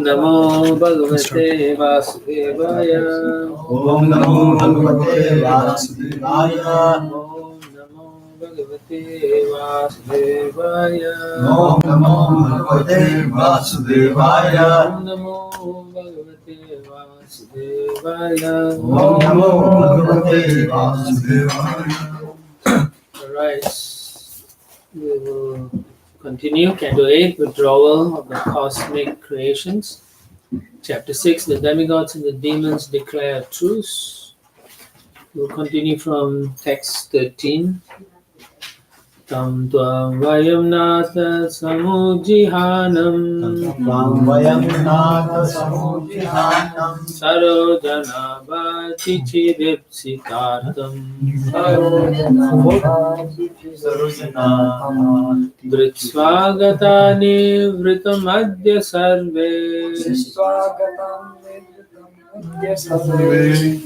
नमो भगवते वासुदेवाय। ओम नमो भगवते वासुदेवाय। ओम नमो भगवते वासुदेवाय। ओम नमो भगवते वासुदेवाय। ओम नमो भगवते वासुदेवाय। ओम नमो भगवते वासुदेवाय. Right. We will continue. Canto 8, Withdrawal of the Cosmic Creations. Chapter 6, The Demigods and the Demons Declare a Truce. We'll continue from text 13. Tam tvam vayam nata samujihanam. Tam vayam nata samujihanam. Sarojana bhati chidipsitartam. Dritsvagatani vritam adya sarve.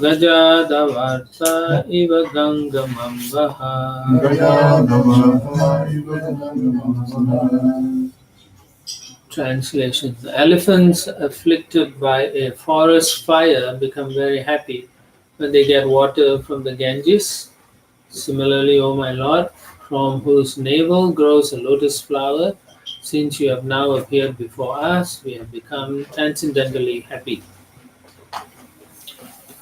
Gajadavarta iva gangamambaha. Translation. The elephants afflicted by a forest fire become very happy when they get water from the Ganges. Similarly, O my Lord, from whose navel grows a lotus flower, since you have now appeared before us, we have become transcendently happy.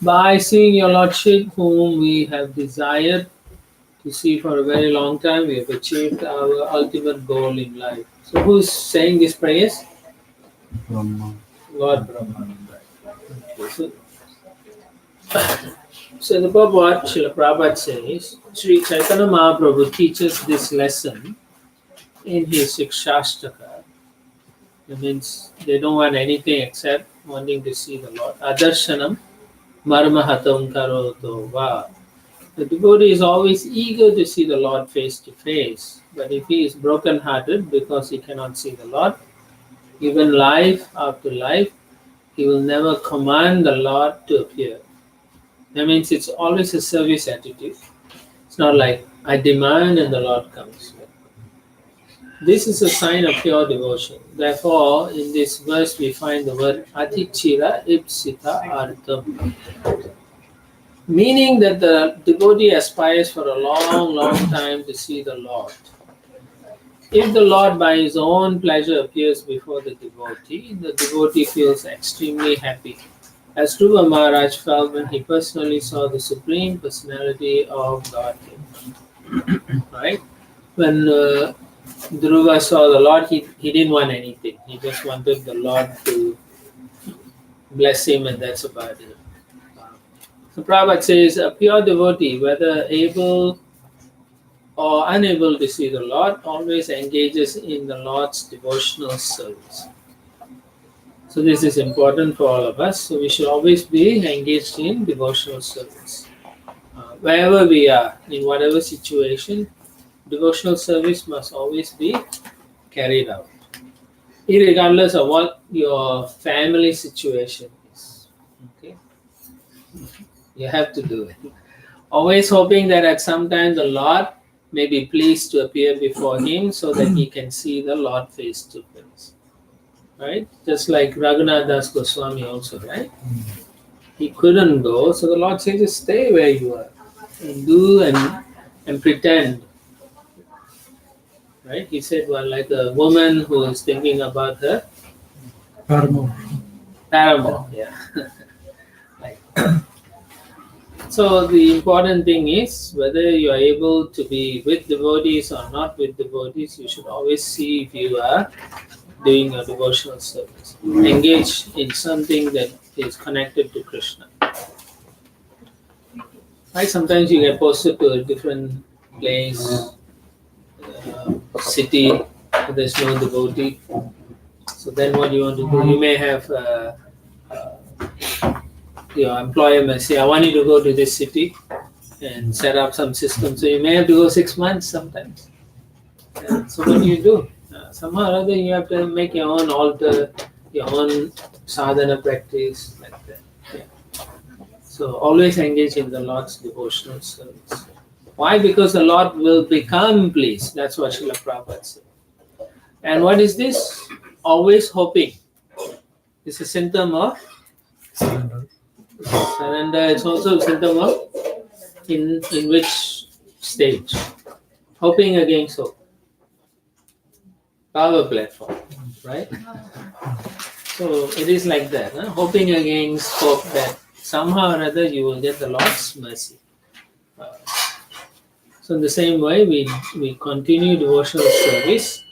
By seeing your Lordship, whom we have desired to see for a very long time, we have achieved our ultimate goal in life. So, who's saying these prayers? Lord Brahma. Okay, so the Prabhupada, Srila Prabhupada says, Sri Chaitanya Mahaprabhu teaches this lesson in his Shikshashtaka. That means they don't want anything except wanting to see the Lord. Adarshanam marmahatam karoto va. The devotee is always eager to see the Lord face to face. But if he is broken-hearted because he cannot see the Lord, even life after life, he will never command the Lord to appear. That means it's always a service attitude. It's not like I demand and the Lord comes. This is a sign of pure devotion. Therefore, in this verse we find the word Atichira Ipsita Artham, meaning that the devotee aspires for a long, long time to see the Lord. If the Lord by his own pleasure appears before the devotee feels extremely happy, as Dhruva Maharaj felt when he personally saw the Supreme Personality of Godhead. Right? When Dhruva saw the Lord, he didn't want anything. He just wanted the Lord to bless him, and that's about it. So Prabhupada says, a pure devotee, whether able or unable to see the Lord, always engages in the Lord's devotional service. So this is important for all of us. So we should always be engaged in devotional service. Wherever we are, in whatever situation, devotional service must always be carried out, regardless of what your family situation is. Okay, you have to do it. Always hoping that at some time the Lord may be pleased to appear before him so that he can see the Lord face to face. Right? Just like Raghunath Das Goswami also, right? He couldn't go, so the Lord says, just stay where you are and do and pretend. Right? He said, well, like a woman who is thinking about her paramour. Yeah. Like, so the important thing is whether you are able to be with devotees or not with devotees, you should always see if you are doing a devotional service. Engage in something that is connected to Krishna. Right? Sometimes you get posted to a different place, city, where there's no devotee. So then what you want to do? You may have your employer may say, I want you to go to this city and set up some system. So you may have to go 6 months sometimes. So what do you do? Somehow or other you have to make your own altar, your own sadhana practice, like that. Yeah. So always engage in the Lord's devotional service. Why? Because the Lord will become pleased. That's what Srila Prabhupada said. And what is this? Always hoping. It's a symptom of Surrender. surrender. It's also a symptom of in which stage? Hoping against hope. Power platform, right? So it is like that. Huh? Hoping against hope that somehow or other you will get the Lord's mercy. Uh, so in the same way, we continue devotional service,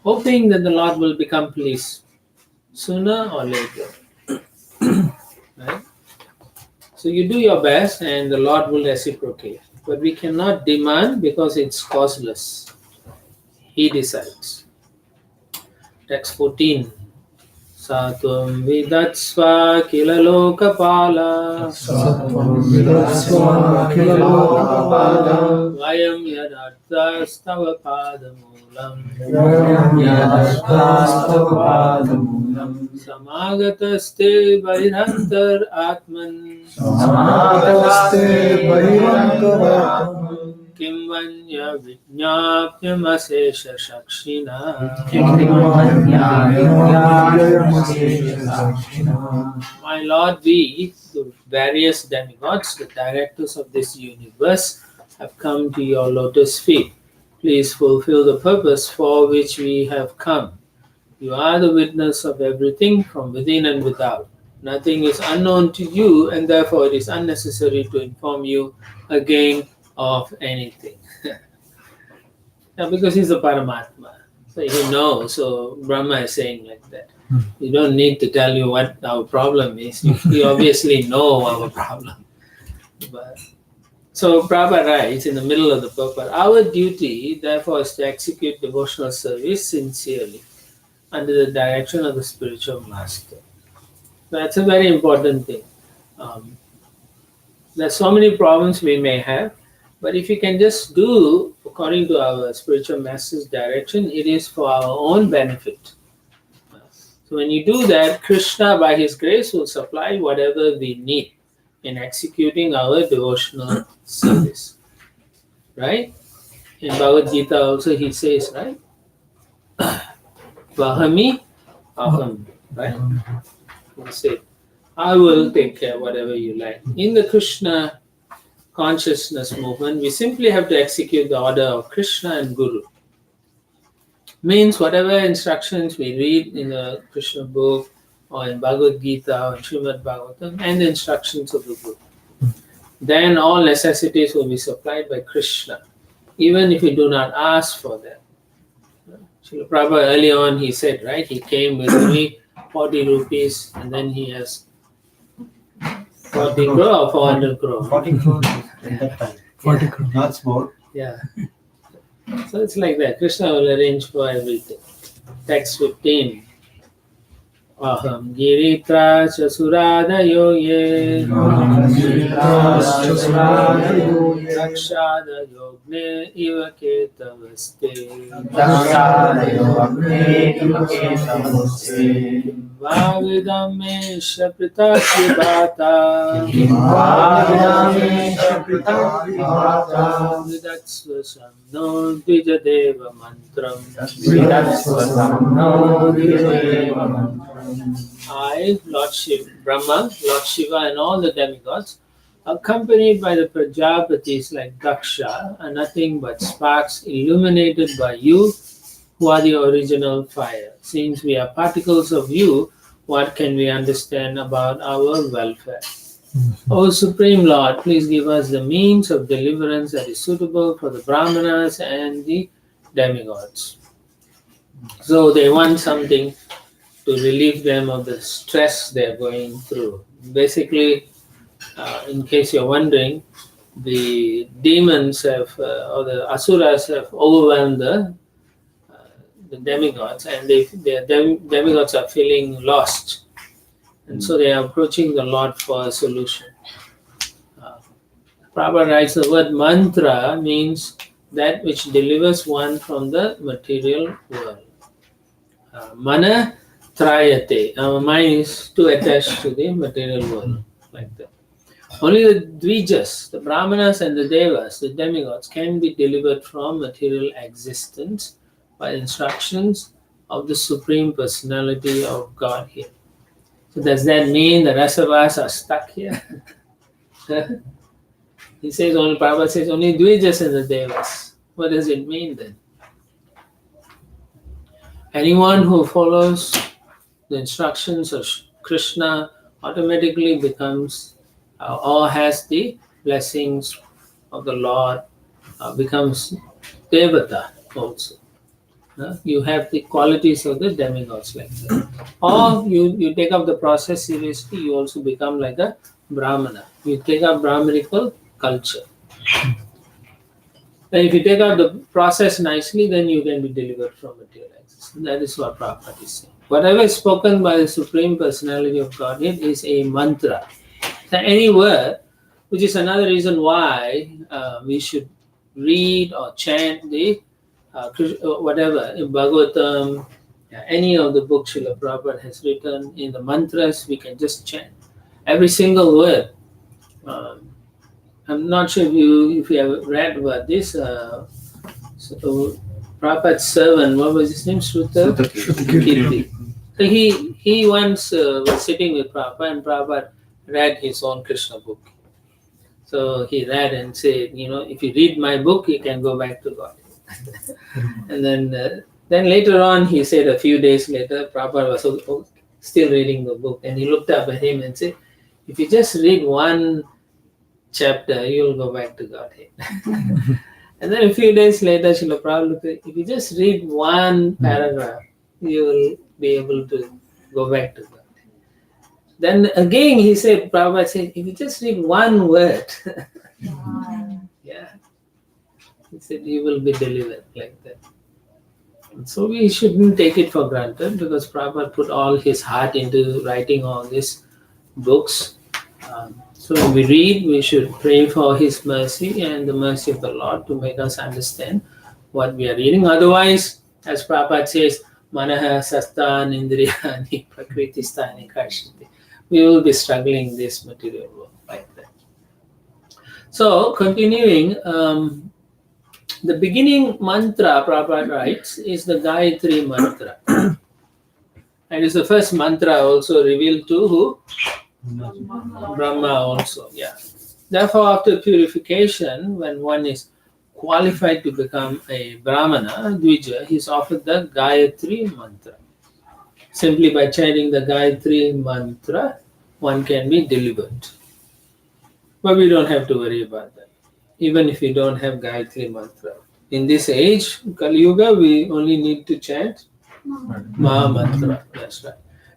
hoping that the Lord will become pleased sooner or later. Right? So you do your best and the Lord will reciprocate. But we cannot demand because it's causeless. He decides. Text 14. Satvam vidatsva kila lokapala Sattvam vidasva kila lokapala. vayam yadarthastava padamulam Vayam yadarthastava padamulam. samagataste vaidhantar atman Samagataste bhairantaratman. kim vanya vijñāpyamashesha shakshina. My Lord, we, the various demigods, the directors of this universe, have come to your lotus feet. Please fulfill the purpose for which we have come. You are the witness of everything from within and without. Nothing is unknown to you, and therefore it is unnecessary to inform you again of anything. Yeah, because he's a Paramatma. So he knows. So Brahma is saying like that. You don't need to tell you what our problem is. You obviously know our problem. But, so Prabhupada writes in the middle of the purport, our duty therefore is to execute devotional service sincerely under the direction of the spiritual master. That's a very important thing. There's so many problems we may have, but if you can just do according to our spiritual master's direction, it is for our own benefit. So when you do that, Krishna by his grace will supply whatever we need in executing our devotional service. Right? In Bhagavad Gita also he says, right? Vahami aham. Right? He said, I will take care of whatever you like. In the Krishna consciousness movement, we simply have to execute the order of Krishna and Guru. Means whatever instructions we read in the Krishna book or in Bhagavad Gita or in Srimad Bhagavatam and the instructions of the Guru. Then all necessities will be supplied by Krishna, even if we do not ask for them. Srila Prabhupada early on he said, right, he came with only 40 rupees and then he has 40 crore or 400 crore. 40 crores at that time. 40 crore. Not small. Yeah. So it's like that. Krishna will arrange for everything. Text 15. Aham giritra chasuradayo ye Dakshadayo gne iva ketavaste Vavidamesha pritakribhata Vidatsva samno dvijadeva mantram I, Lord Shiva, Brahma, Lord Shiva and all the demigods, accompanied by the Prajapatis like Daksha, are nothing but sparks illuminated by you, who are the original fire. Since we are particles of you, what can we understand about our welfare? O Supreme Lord, please give us the means of deliverance that is suitable for the Brahmanas and the demigods. So they want something to relieve them of the stress they're going through. Basically, in case you're wondering, the demons have, or the asuras have overwhelmed the demigods, and the demigods are feeling lost. And so they are approaching the Lord for a solution. Prabhupada writes the word mantra means that which delivers one from the material world. Mana trayate. Our mind is too attached to the material world, like that. Only the dvijas, the brahmanas and the devas, the demigods, can be delivered from material existence by instructions of the Supreme Personality of Godhead. So does that mean the rest of us are stuck here? He says only, Prabhupada says only Dvijas and the Devas. What does it mean then? Anyone who follows the instructions of Krishna automatically becomes or has the blessings of the Lord, becomes Devata also. You have the qualities of the demigods like that. Or you take up the process seriously, you also become like a Brahmana. You take up Brahmanical culture. And if you take out the process nicely, then you can be delivered from material existence. That is what Prabhupada is saying. Whatever is spoken by the Supreme Personality of Godhead is a mantra. So any word, which is another reason why we should read or chant the whatever, in Bhagavatam, any of the books Srila Prabhupada has written, in the mantras, we can just chant. Every single word. I'm not sure if you have read about this. So Prabhupada's servant, what was his name? Kirti. So he once was sitting with Prabhupada, and Prabhupada read his own Krishna book. So he read and said, if you read my book, you can go back to God. And then later on, he said a few days later, Prabhupada was still reading the book, and he looked up at him and said, if you just read one chapter, you'll go back to Godhead. And then a few days later, Srila Prabhupada looked at, if you just read one paragraph, you will be able to go back to Godhead. Then again, he said, Prabhupada said, if you just read one word, yeah, he said, you will be delivered like that. And so we shouldn't take it for granted, because Prabhupada put all his heart into writing all these books. So when we read, we should pray for his mercy and the mercy of the Lord to make us understand what we are reading. Otherwise, as Prabhupada says, Manaha Sastan Indriyani Prakritistani Karshiti. We will be struggling in this material world like that. So, continuing, the beginning mantra, Prabhupada writes, is the Gayatri mantra. And it's the first mantra also revealed to who? Brahma also, yeah. Therefore, after purification, when one is qualified to become a Brahmana, Dvija, he is offered the Gayatri mantra. Simply by chanting the Gayatri mantra, one can be delivered. But we don't have to worry about that, even if we don't have Gayatri mantra. In this age, Kali Yuga, we only need to chant Maha mantra. That's right.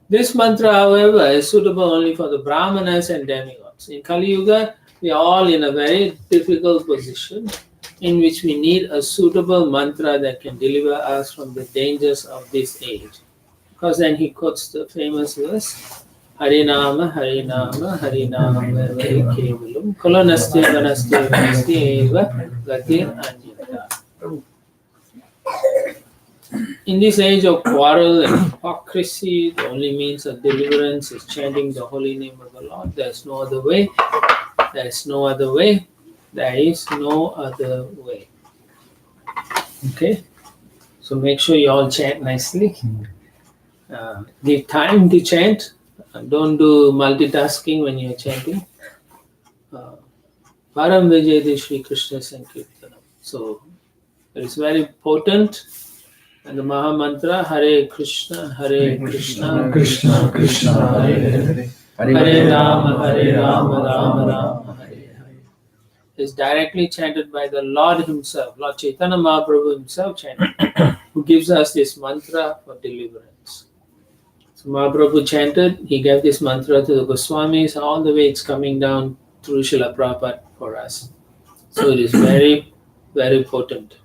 This mantra, however, is suitable only for the Brahmanas and demigods. In Kali Yuga, we are all in a very difficult position in which we need a suitable mantra that can deliver us from the dangers of this age. Because then he quotes the famous verse, Harinama, Harinama, Harinama, Vai Kevalam, Kolanaste, Vanaste, Vanaste, Eva, Gatir, Anjita. In this age of quarrel and hypocrisy, the only means of deliverance is chanting the holy name of the Lord. There is no other way. There is no other way. There is no other way. Okay? So make sure you all chant nicely. Give time to chant. Don't do multitasking when you're chanting. Param Vijayade Shri Krishna Sankirtanam. So it is very potent. And the Maha Mantra, Hare Krishna, Krishna Krishna, Hare Rama, Rama Rama, Hare Hare, is directly chanted by the Lord Himself. Lord Chaitanya Mahaprabhu Himself chanted, who gives us this mantra for deliverance. So Mahaprabhu chanted, he gave this mantra to the Goswamis, all the way it's coming down through Srila Prabhupada for us. So it is very, very potent.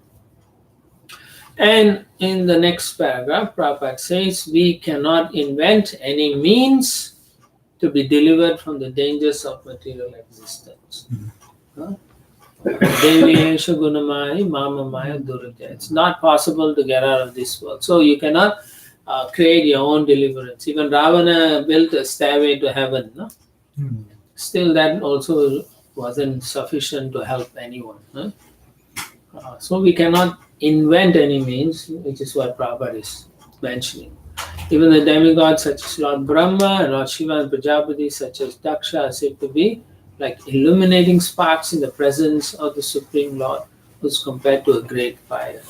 And in the next paragraph, Prabhupada says, we cannot invent any means to be delivered from the dangers of material existence. Deviyesha gunamaya mamamaya durudya. It's not possible to get out of this world. So you cannot create your own deliverance. Even Ravana built a stairway to heaven. No? Still, that also wasn't sufficient to help anyone. No? So we cannot invent any means, which is what Prabhupada is mentioning. Even the demigods such as Lord Brahma and Lord Shiva and Prajapati such as Daksha are said to be like illuminating sparks in the presence of the Supreme Lord, who is compared to a great fire.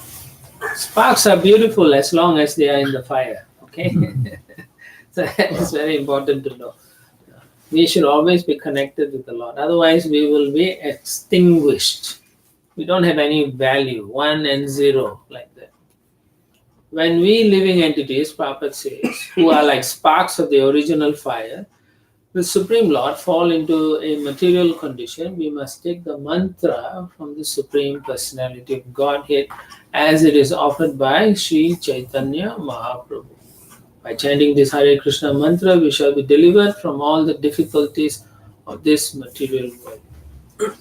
Sparks are beautiful as long as they are in the fire. Okay, so that is very important to know. We should always be connected with the Lord, otherwise we will be extinguished. We don't have any value, 1 and 0, like that. When we living entities, Prabhupada says, who are like sparks of the original fire, the Supreme Lord fall into a material condition, we must take the mantra from the Supreme Personality of Godhead as it is offered by Sri Chaitanya Mahaprabhu. By chanting this Hare Krishna mantra, we shall be delivered from all the difficulties of this material world.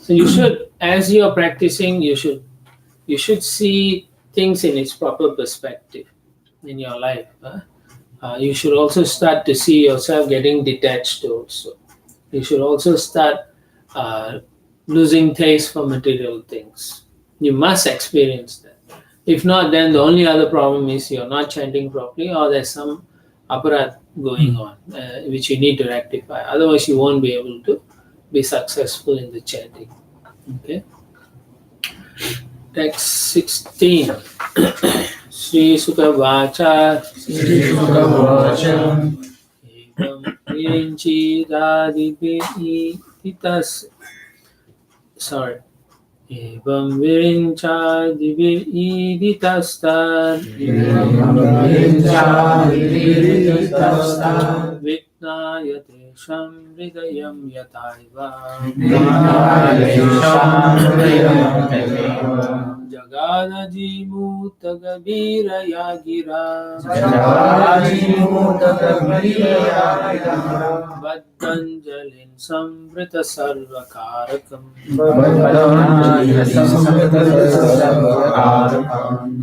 So you should, as you are practicing, you should see things in its proper perspective in your life. You should also start to see yourself getting detached also. You should also start uh, losing taste for material things. You must experience that. If not, then the only other problem is you're not chanting properly or there's some aparat going on which you need to rectify. Otherwise, you won't be able to be successful in the chanting. Okay. Text 16. Sri Sukha Vacha Evam Virinchidadivitas sorry. Evam Virinchadivitastan Viknayate Hridayam Yataiva Jagadaji Mutagabira Yagira Vaddanjalin Samvrita Sarvakarakam.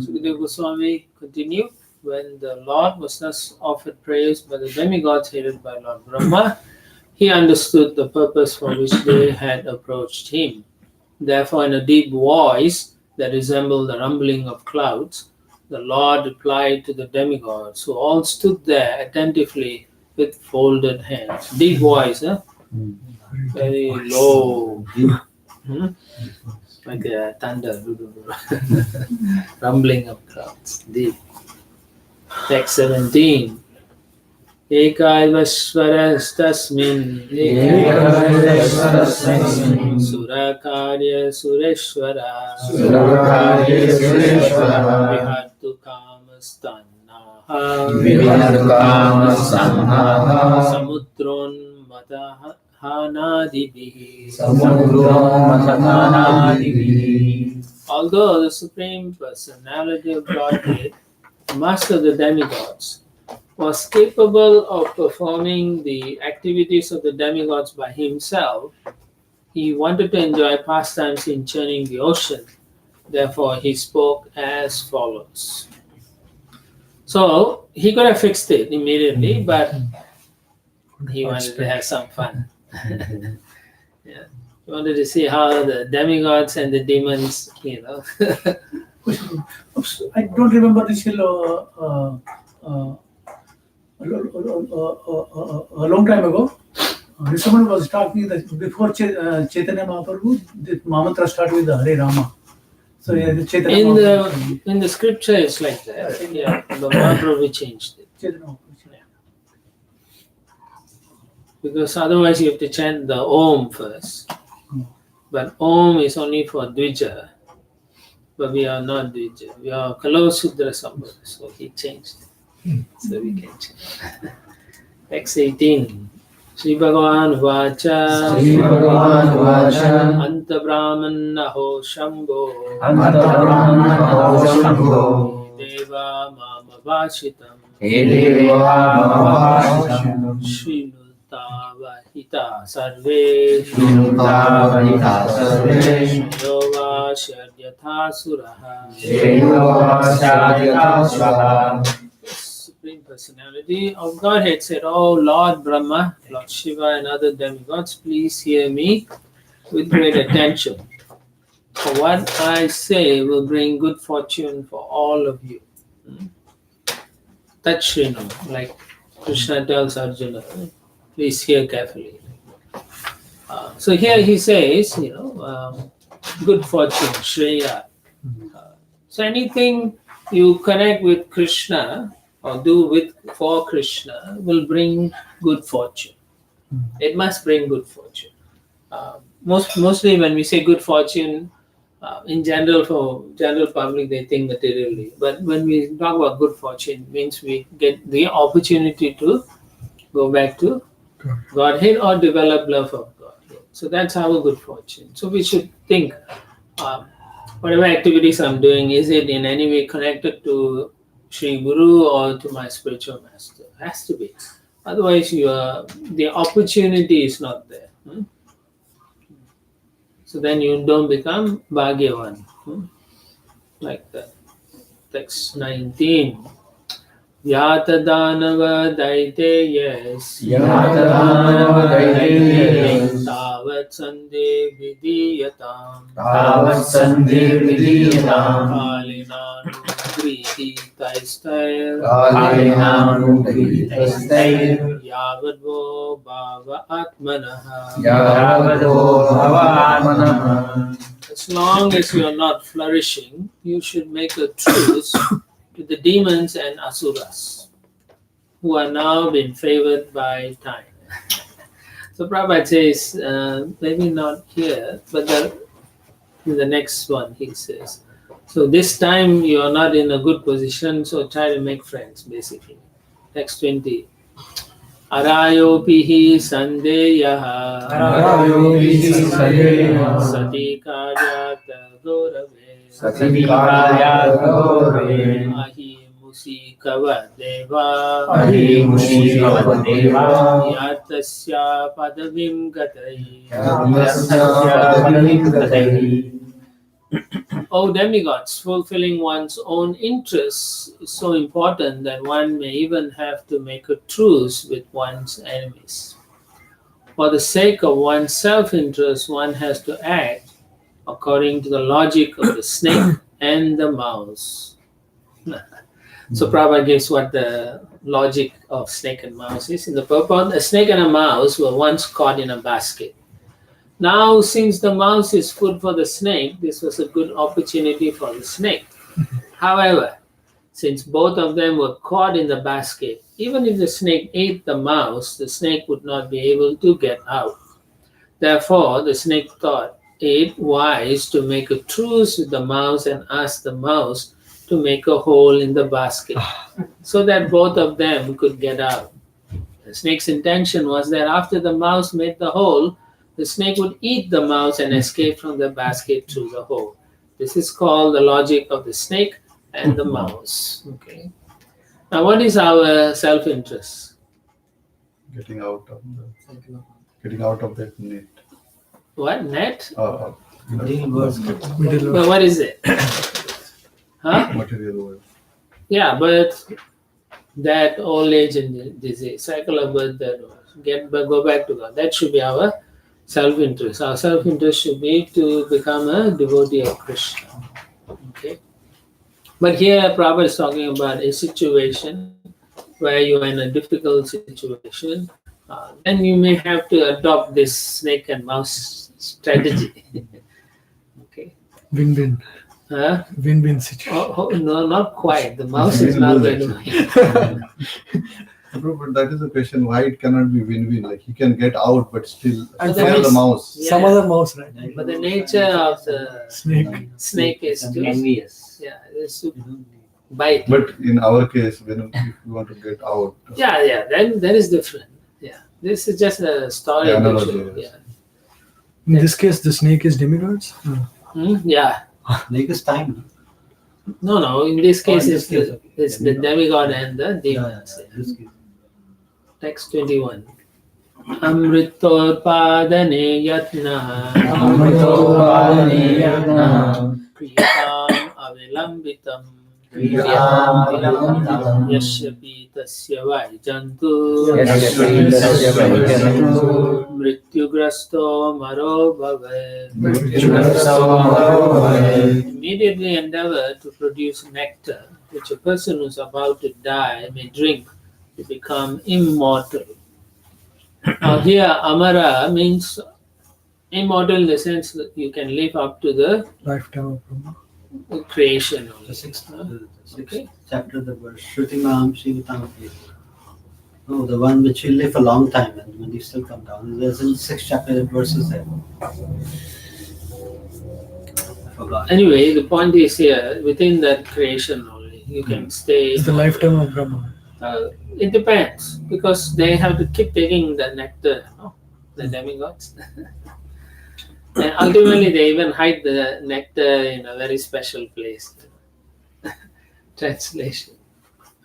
Sukadeva Goswami continue. When the Lord was thus offered praise by the demigods headed by Lord Brahma, he understood the purpose for which they had approached him. Therefore, in a deep voice that resembled the rumbling of clouds, the Lord replied to the demigods, who all stood there attentively with folded hands. Deep voice, huh? Very low. Like a thunder. Rumbling of clouds. Deep. Text 17. Ekaivasvarastasmin Surakarya Sureshwara Vihattu Kamastannaha Samudron Matahanadibihi. Although the Supreme Personality of Godhead, Master of the demigods, was capable of performing the activities of the demigods by himself, he wanted to enjoy pastimes in churning the ocean. Therefore, he spoke as follows. So, he could have fixed it immediately, but he wanted to have some fun. Yeah. He wanted to see how the demigods and the demons, I don't remember this a long time ago. Someone was talking that before Chaitanya Mahaprabhu, the mantra started with the Hare Rama. So the Chaitanya in the scripture it's like that. Yeah, the Mahaprabhu changed it. Chaitanya Because otherwise you have to chant the Om first. But Om is only for Dvija. But we are not Dvija. We are Kalo Sudra Sambhava. So he changed it. So we can change. Text 18. Sri Bhagavan Vacha Anta Brahman Aho Shambho Deva Mama Vashitam Shri Vahita Sarve Yova Shadyatha Suraha. Supreme Personality of Godhead said, "Oh Lord Brahma, Lord Shiva and other demigods, please hear me with great attention. For what I say will bring good fortune for all of you. Tachrino, like Krishna tells Arjuna, please hear carefully. So here he says, good fortune, Shreya. So anything you connect with Krishna or do for Krishna will bring good fortune. It must bring good fortune. Mostly when we say good fortune, in general, for general public, they think materially. But when we talk about good fortune, it means we get the opportunity to go back to Godhead or develop love of Godhead. So that's our good fortune. So we should think, whatever activities I'm doing, is it in any way connected to Sri Guru or to my spiritual master? Has to be. Otherwise, the opportunity is not there. So then you don't become Bhagyavan. Like that. Text 19. Yata Danava Daiteyas Tavat Sandhe Vidiyatam Kalinanu Griti Taistair Yavadvo Bhava Atmanaha. As long as you are not flourishing, you should make a truce to the demons and asuras who are now being favored by time. So Prabhupada says, maybe not here, but in the next one he says, so this time you are not in a good position, so try to make friends, basically. Text 20. Arayopihi sandeyaha sati karyata gorave ahi musikava deva yatasya padavim gatai. O demigods, fulfilling one's own interests is so important that one may even have to make a truce with one's enemies. For the sake of one's self-interest, one has to act according to the logic of the snake and the mouse. So Prabhupada gives what the logic of snake and mouse is. In the purport, a snake and a mouse were once caught in a basket. Now, since the mouse is food for the snake, this was a good opportunity for the snake. However, since both of them were caught in the basket, even if the snake ate the mouse, the snake would not be able to get out. Therefore, the snake thought it wise to make a truce with the mouse and ask the mouse to make a hole in the basket so that both of them could get out. The snake's intention was that after the mouse made the hole, the snake would eat the mouse and escape from the basket through the hole. This is called the logic of the snake and the mouse. Okay. Now, what is our self-interest? Getting out of that net. What? Net? Middle But what is it? Huh? material world. Yeah, birth, that old age and disease, cycle of birth, that go back to God. That should be our self-interest. Our self-interest should be to become a devotee of Krishna. Okay. But here Prabhupada is talking about a situation where you are in a difficult situation. Then you may have to adopt this snake and mouse strategy. Okay. Win-win. Huh? Win-win situation. No, not quite. The mouse is not going to win. But that is the question, why it cannot be win-win? Like he can get out, but still And fear the mouse. Yeah. Some other mouse, right? But the nature of the snake is to, envious. is to bite. But in our case, when if we want to get out, Then that is different. Yeah, this is just a story. Yeah, that analogy, should- yes. In this case, the snake is demigods. Yeah. Like this time. No. In this case, in this case, okay. it's the demigod and the demons. This case. Text 21. Amritorpadane yatna priyatam avilambitam yasyapi tasya vaijantu mrityugrasto maro bhavet. Immediately endeavor to produce nectar which a person who's about to die may drink to become immortal. Now here, amara means immortal in the sense that you can live up to the Lifetime of Brahma. creation The only. sixth, Huh? the sixth Okay. chapter, the verse Shrutimam Shivatam. No, the one which will live a long time and when you still come down. There's in the sixth chapter, the verses there. I forgot. Anyway, the point is here, within that creation only, you can stay. It's the lifetime of Brahma. It depends, because they have to keep taking the nectar, the demigods. And ultimately, they even hide the nectar in a very special place. Translation.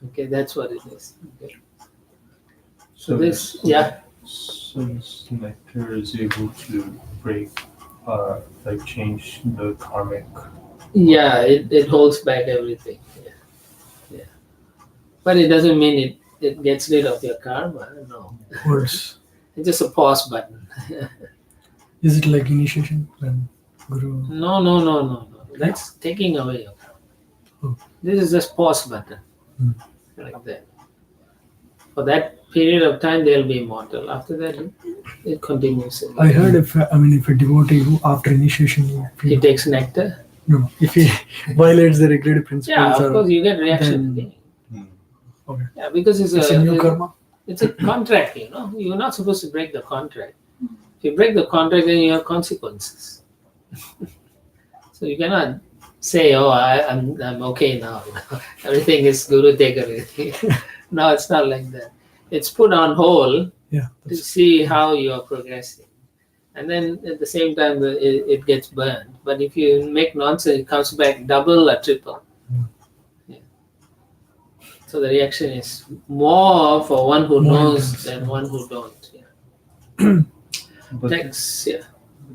Okay, that's what it is. Okay. So this, yeah. So this nectar is able to break, like change the karmic. Yeah, it holds back everything. Yeah. But it doesn't mean it gets rid of your karma. No. Words. It's just a pause button. Is it like initiation when Guru? No. That's taking away your karma. Oh. This is just pause button. Hmm. Like that. For that period of time, they'll be immortal. After that, it continues. I heard if a devotee who after initiation He takes nectar. if he violates the regulated principles, Yeah, of course, you get reaction then- again. okay. Yeah, because It's a new karma. It's a contract, You're not supposed to break the contract. If you break the contract, then you have consequences. So you cannot say, "Oh, I'm okay now. Everything is Guru take everything." No, it's not like that. It's put on hold Yeah. to see how you are progressing, and then at the same time it gets burned. But if you make nonsense, it comes back double or triple. Yeah. So the reaction is more for one who More knows intense, than yeah. one who don't. Yeah. But Thanks. Yeah.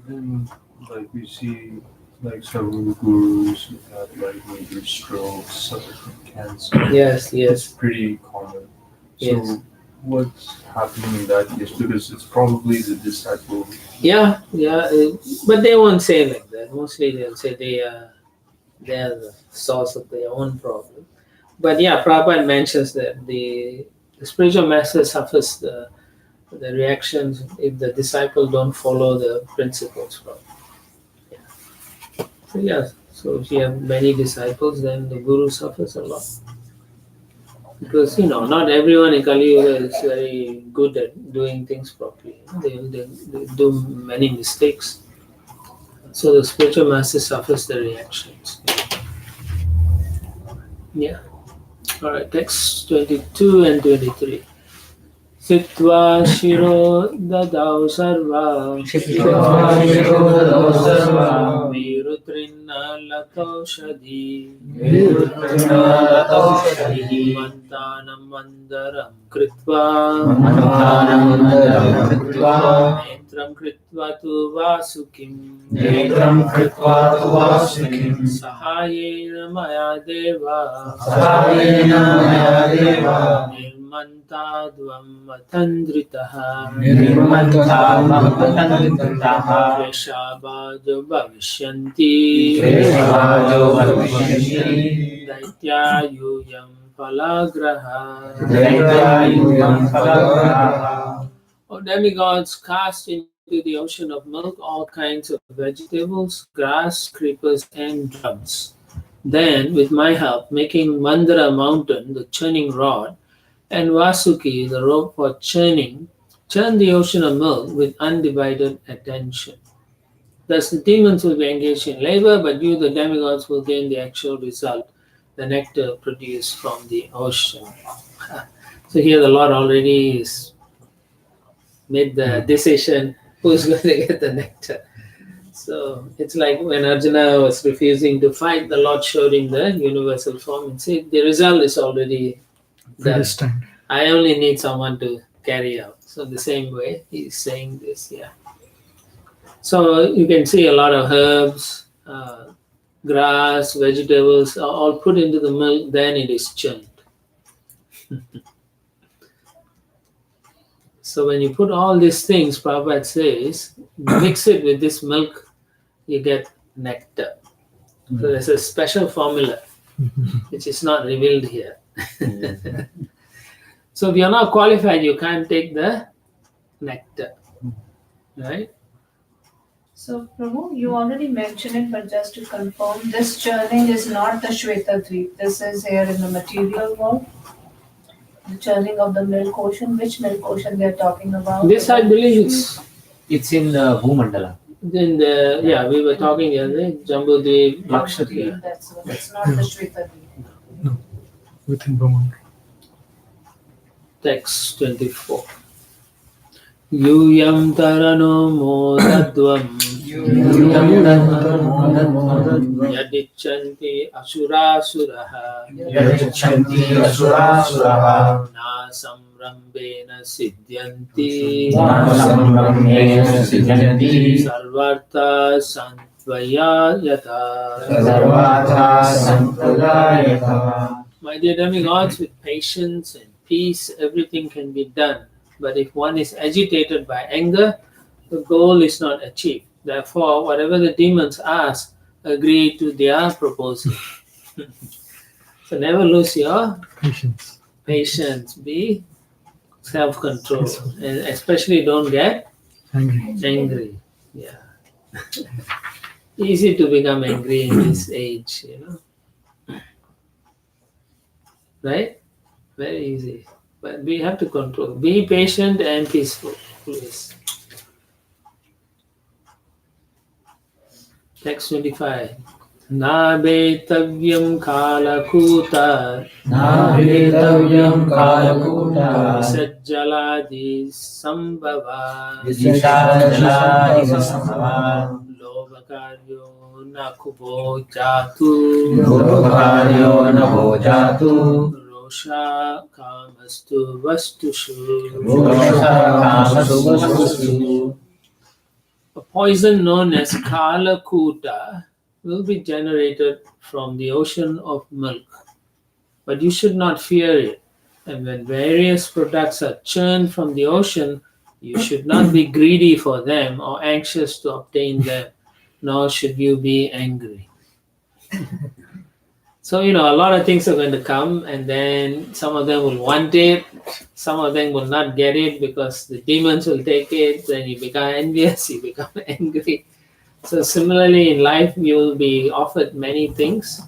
then, like we see, like several gurus who have like major strokes, suffer from cancer. Yes. It's pretty common. So Yes. what's happening in that case? Because it's probably the disciple. Yeah. But they won't say like that. Mostly they'll say they are the source of their own problem. But yeah, Prabhupada mentions that the spiritual master suffers the reactions if the disciple don't follow the principles. So if you have many disciples, then the guru suffers a lot. Because not everyone in Kali Yuga is very good at doing things properly. They do many mistakes. So the spiritual master suffers the reactions. Yeah. All right. Text 22 and 23. Sitva shiro dadau sarva Virutrinna lataushadhi Mantanam mandaram kritva Netram kritva tu vasukim Sahayena maya deva Nirmantadvam matandritaha Veshabhajo bhavishyanti Daityayuyam palagraha O demigods, cast into the ocean of milk all kinds of vegetables, grass, creepers, and drums. Then, with my help, making Mandara mountain, the churning rod, and Vasuki, the rope for churning, churn the ocean of milk with undivided attention. Thus, the demons will be engaged in labor, but you, the demigods, will gain the actual result, the nectar produced from the ocean. So here the Lord already is made the decision who's going to get the nectar. So it's like when Arjuna was refusing to fight, the Lord showed him the universal form and said, the result is already done. Predestined. I only need someone to carry out. So the same way he's saying this, yeah. So you can see a lot of herbs, grass, vegetables are all put into the milk, then it is churned. So when you put all these things, Prabhupada says, mix it with this milk, you get nectar. So there's a special formula. which is not revealed here. So if you're not qualified, you can't take the nectar, right? So, Prabhu, you already mentioned it, but just to confirm, this churning is not the Shvetadvip. This is here in the material world. The churning of the milk ocean. Which milk ocean they are talking about? This I believe It's in Bhumandala. in the we were talking the other day, Jambudvip, Lakshadweep. That's not the Shvetadvip. Within Brahman. text 24. Yuyam tarano modadvam yadichanti asurasuraha na samrambena siddhyanti sarvartha santvaya yata. My dear demigods, with patience and peace, everything can be done. But if one is agitated by anger, the goal is not achieved. Therefore, whatever the demons ask, agree to their proposal. So never lose your patience. Be self-control, and especially don't get angry. Yeah, easy to become angry in this age, right? Very easy. But we have to control. Be patient and peaceful, please. Text 25. Na betavyam kalakuta sajjaladi sambhava lovakaryo nakubo jatu Rosha kamastu vastushu. A poison known as Kalakuta will be generated from the ocean of milk. But you should not fear it. And when various products are churned from the ocean, you should not be greedy for them or anxious to obtain them, nor should you be angry. So, a lot of things are going to come, and then some of them will want it, some of them will not get it because the demons will take it, then you become envious, you become angry. So, similarly, in life, you will be offered many things,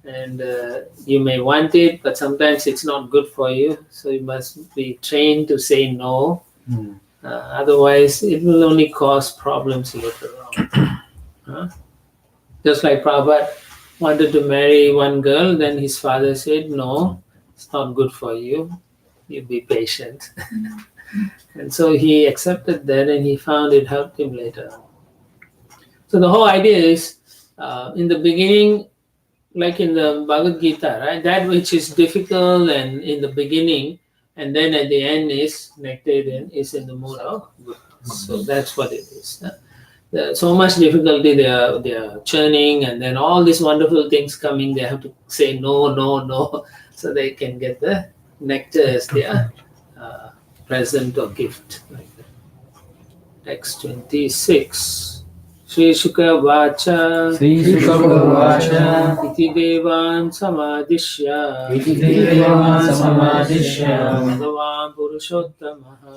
and you may want it, but sometimes it's not good for you. So, you must be trained to say no. Otherwise, it will only cause problems later on. Just like Prabhupada wanted to marry one girl, then his father said, no, it's not good for you. You be patient. And so he accepted that, and he found it helped him later. So the whole idea is, in the beginning, like in the Bhagavad Gita, right? That which is difficult and in the beginning, and then at the end is nectarian, is in the mood of goodness. So that's what it is. So much difficulty, they are churning, and then all these wonderful things coming, they have to say no, so they can get the nectar as their present or gift. Like that. Text 26. Sri Shukra Vacha Iti Devan Samadishya Bhagavan Purushottamaha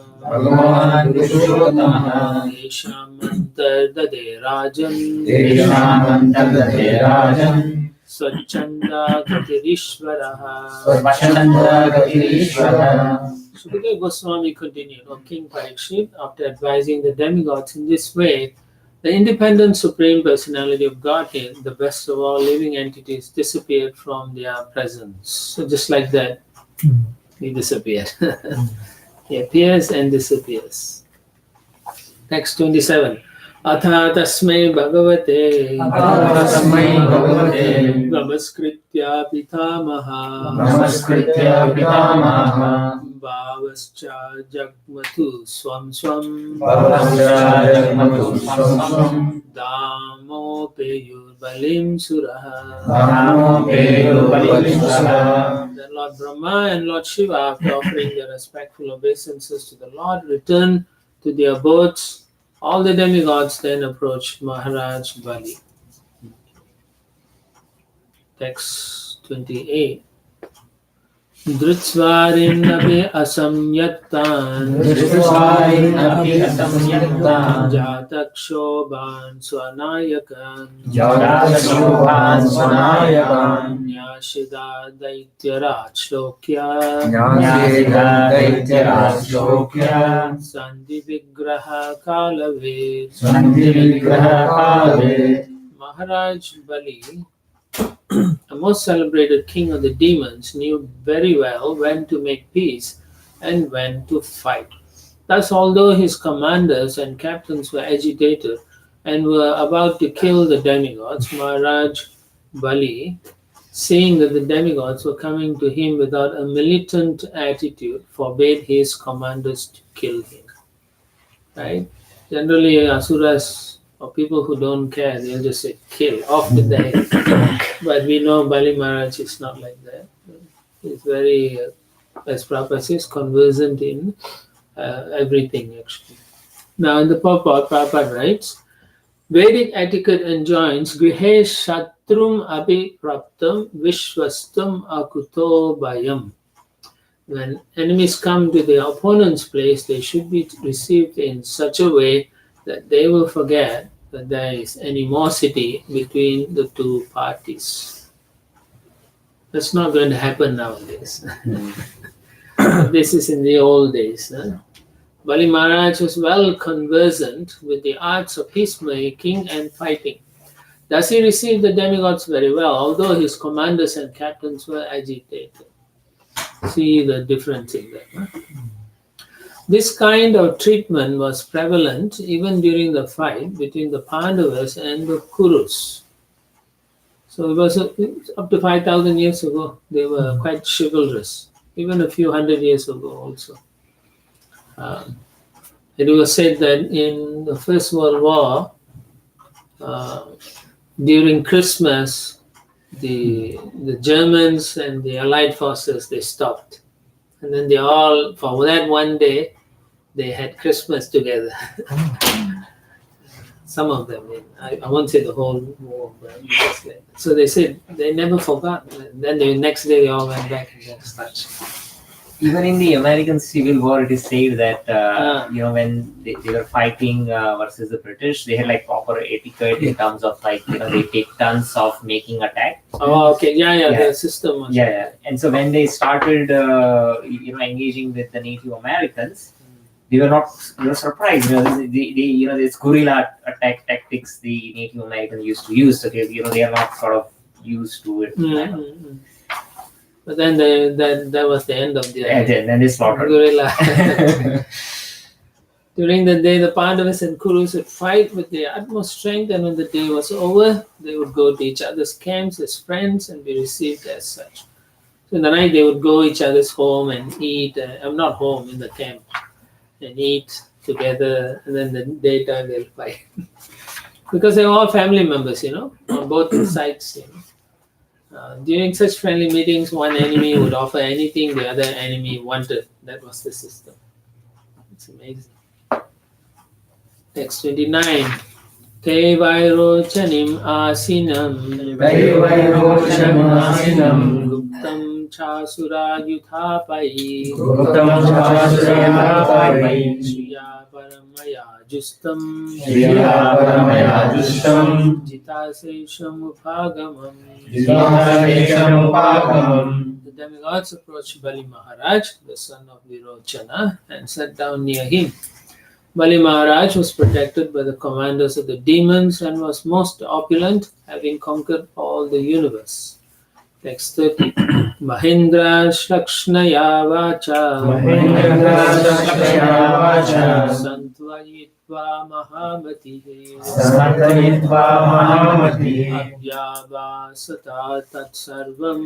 Yesham Antardade Rajan Swachanda Gatirishvaraha. Sukadeva Goswami continued, O King Parikshit, after advising the demigods in this way, the independent Supreme Personality of Godhead, the best of all living entities, disappeared from their presence. So just like that, he disappeared. He appears and disappears. Text 27. Atha tasmai bhagavate namaskritya pitamaha bhavascha jagmatu swam damo peyur balim suraha. Then Lord Brahma and Lord Shiva, after offering their respectful obeisances to the Lord, returned to their abodes. All the demigods then approached Maharaj Bali. Text 28. Dritsvarinnapi asamyattan Drusvarinnapi asamyattan Jatakshoban swanayakan Jatakshoban swanayakan Nyashida daityaraj shlokya Nyasida daityarashokya Sandhi vigraha kalaved Sandhi vigraha kalave Maharaj Bali, a most celebrated king of the demons, knew very well when to make peace and when to fight. Thus, although his commanders and captains were agitated and were about to kill the demigods, Maharaj Bali, seeing that the demigods were coming to him without a militant attitude, forbade his commanders to kill him. Right? Generally, asuras or people who don't care, they'll just say, kill, off with the head. But we know Bali Maharaj is not like that. He's very, as Prabhupada says, conversant in everything actually. Now in the purport, Prabhupada writes, Vedic etiquette enjoins grihe shatrum abhipraptam vishwastam akuto bayam. When enemies come to their opponent's place, they should be received in such a way that they will forget that there is animosity between the two parties. That's not going to happen nowadays. This is in the old days. Bali Maharaj was well conversant with the arts of peacemaking and fighting. Thus he received the demigods very well, although his commanders and captains were agitated. See the difference in that. This kind of treatment was prevalent even during the fight between the Pandavas and the Kurus. So it was up to 5,000 years ago. They were quite chivalrous, even a few hundred years ago also. It was said that in the First World War, during Christmas, the Germans and the Allied forces, they stopped. And then they all, for that one day, they had Christmas together. Some of them, I won't say the whole war, but just like, so they said they never forgot. Then the next day they all went back and then started. Even in the American Civil War, it is said that when they were fighting versus the British, they had like proper etiquette in terms of they take turns of making attack. Oh, okay, yeah. The system was And so when they started, engaging with the Native Americans, they were not surprised. This guerrilla attack tactics the Native Americans used to use. Okay, they are not sort of used to it. But then that was the end of the then they slaughtered. guerrilla. During the day, the Pandavas and Kurus would fight with their utmost strength, and when the day was over, they would go to each other's camps as friends and be received as such. So in the night, they would go each other's home and eat. I'm not home, in the camp, and eat together, and then the daytime they'll fight. Because they're all family members, on both sides. During such friendly meetings, one enemy would offer anything the other enemy wanted. That was the system. It's amazing. Text 29. Te vairochanim asinam Guptam chasura yuthapai Shriya paramaya justam Jitasesham upagamam. The demigods approached Bali Maharaj, the son of Virochana, and sat down near him. Bali Maharaj was protected by the commanders of the demons and was most opulent, having conquered all the universe. Text 30. Mahindra Shakshnaya Vacha Santvayitva Mahamatihe Abhyabhasata Tatsarvam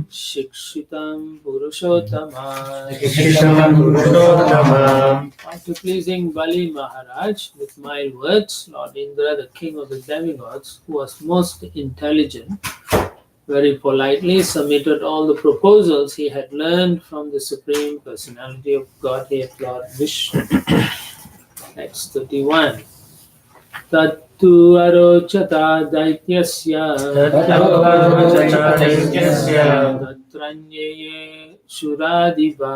Shikshitam Purushottama. After pleasing Bali Maharaj with mild words, Lord Indra, the king of the demigods, who was most intelligent, very politely submitted all the proposals he had learned from the Supreme Personality of Godhead, Lord Vishnu. Text 31. Tattu arochata daityasya tatranyeye suradiva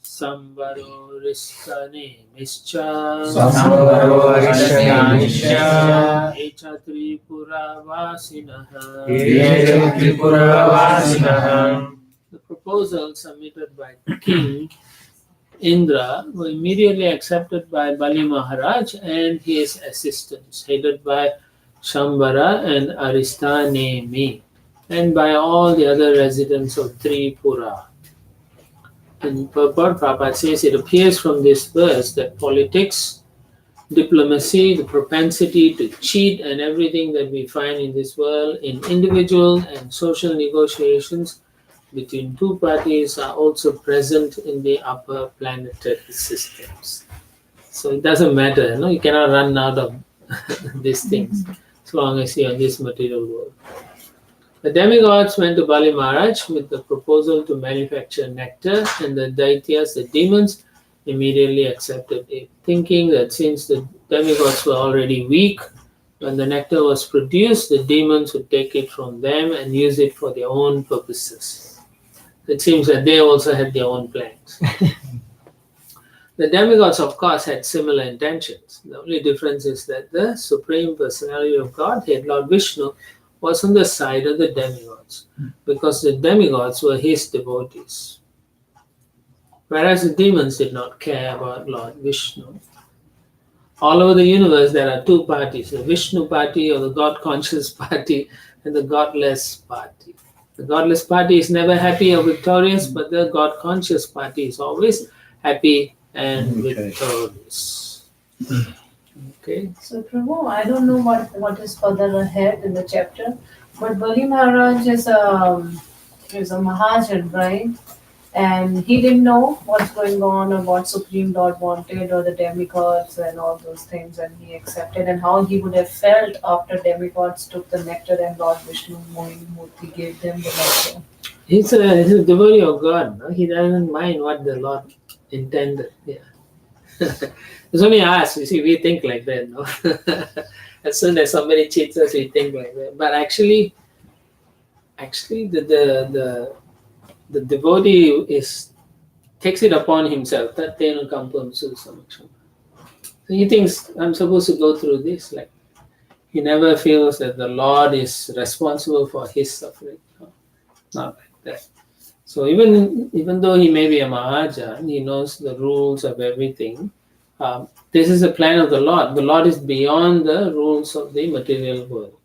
sambaro ristane mischa echa tripura vasinaha. The proposal submitted by King Indra were immediately accepted by Bali Maharaj and his assistants, headed by Shambhara and Aristanemi, and by all the other residents of Tripura. In purport, Prabhupada says it appears from this verse that politics, diplomacy, the propensity to cheat, and everything that we find in this world in individual and social negotiations between two parties are also present in the upper planetary systems. So it doesn't matter, you cannot run out of these things as long as you're in this material world. The demigods went to Bali Maharaj with the proposal to manufacture nectar, and the daityas, the demons, immediately accepted it, thinking that since the demigods were already weak, when the nectar was produced, the demons would take it from them and use it for their own purposes. It seems that they also had their own plans. The demigods, of course, had similar intentions. The only difference is that the Supreme Personality of Godhead, Lord Vishnu, was on the side of the demigods, because the demigods were his devotees. Whereas the demons did not care about Lord Vishnu. All over the universe, there are two parties, the Vishnu party or the God-conscious party and the godless party. The godless party is never happy or victorious, but the God-conscious party is always happy and victorious. Okay. So, Prabhu, I don't know what is further ahead in the chapter, but Bali Maharaj is a Mahajan, right? And he didn't know what's going on or what Supreme Lord wanted or the demigods and all those things, and he accepted, and how he would have felt after demigods took the nectar and Lord Vishnu Murti gave them the nectar. He's a devotee of God. No? He doesn't mind what the Lord intended. Yeah. It's only us. You see, we think like that. No? As soon as somebody cheats us, we think like that. But actually, the devotee takes it upon himself. So he thinks, I'm supposed to go through this. Like, he never feels that the Lord is responsible for his suffering. No, not like that. So even though he may be a Mahajan, he knows the rules of everything. This is a plan of the Lord. The Lord is beyond the rules of the material world.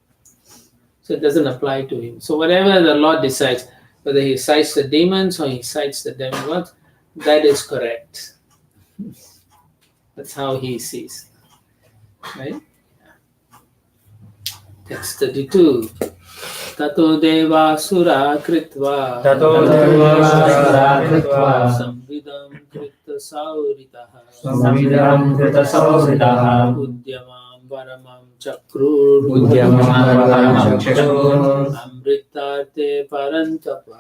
So it doesn't apply to him. So whatever the Lord decides, whether he cites the demons or he cites the demigods, that is correct. That's how he sees. Right? Text 32. Tato deva sura kritva samvidam krita sauritaha udyamam varamam chakrur amritarte parantapa.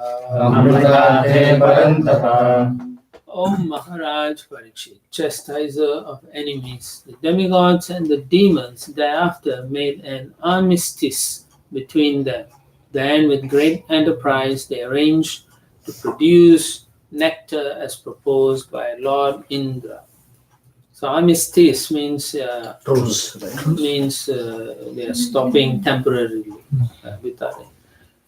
O Maharaj Parikshit, chastiser of enemies, the demigods and the demons thereafter made an armistice between them. Then, with great enterprise, they arranged to produce nectar as proposed by Lord Indra. So, armistice means Truce. they are stopping temporarily.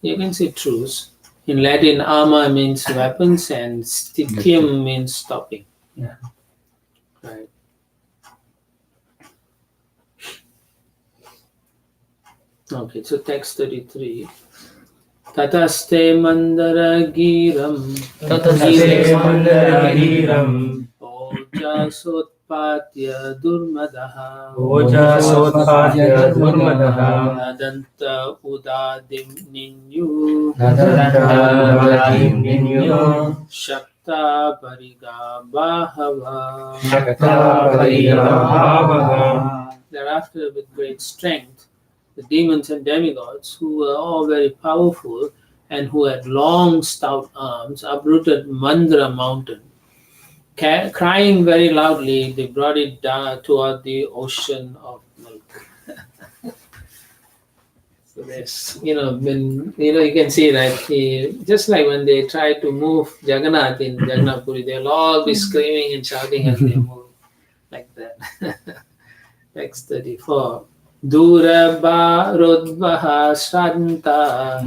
You can say truce. In Latin, arma means weapons and stitium means stopping. Yeah. Right. Okay, so text 33. Tataste mandara giram oja sotpatya durmadaha nadanta udadim ninyu shakta pariga bahava. Thereafter, with great strength, the demons and demigods, who were all very powerful and who had long, stout arms, uprooted Mandara mountain. crying very loudly, they brought it down toward the ocean of milk. So there's, when you can see right, just like when they try to move Jagannath in Jagannath Puri, they'll all be screaming and shouting as they move like that. Text 34. Durabha rodvaha shanta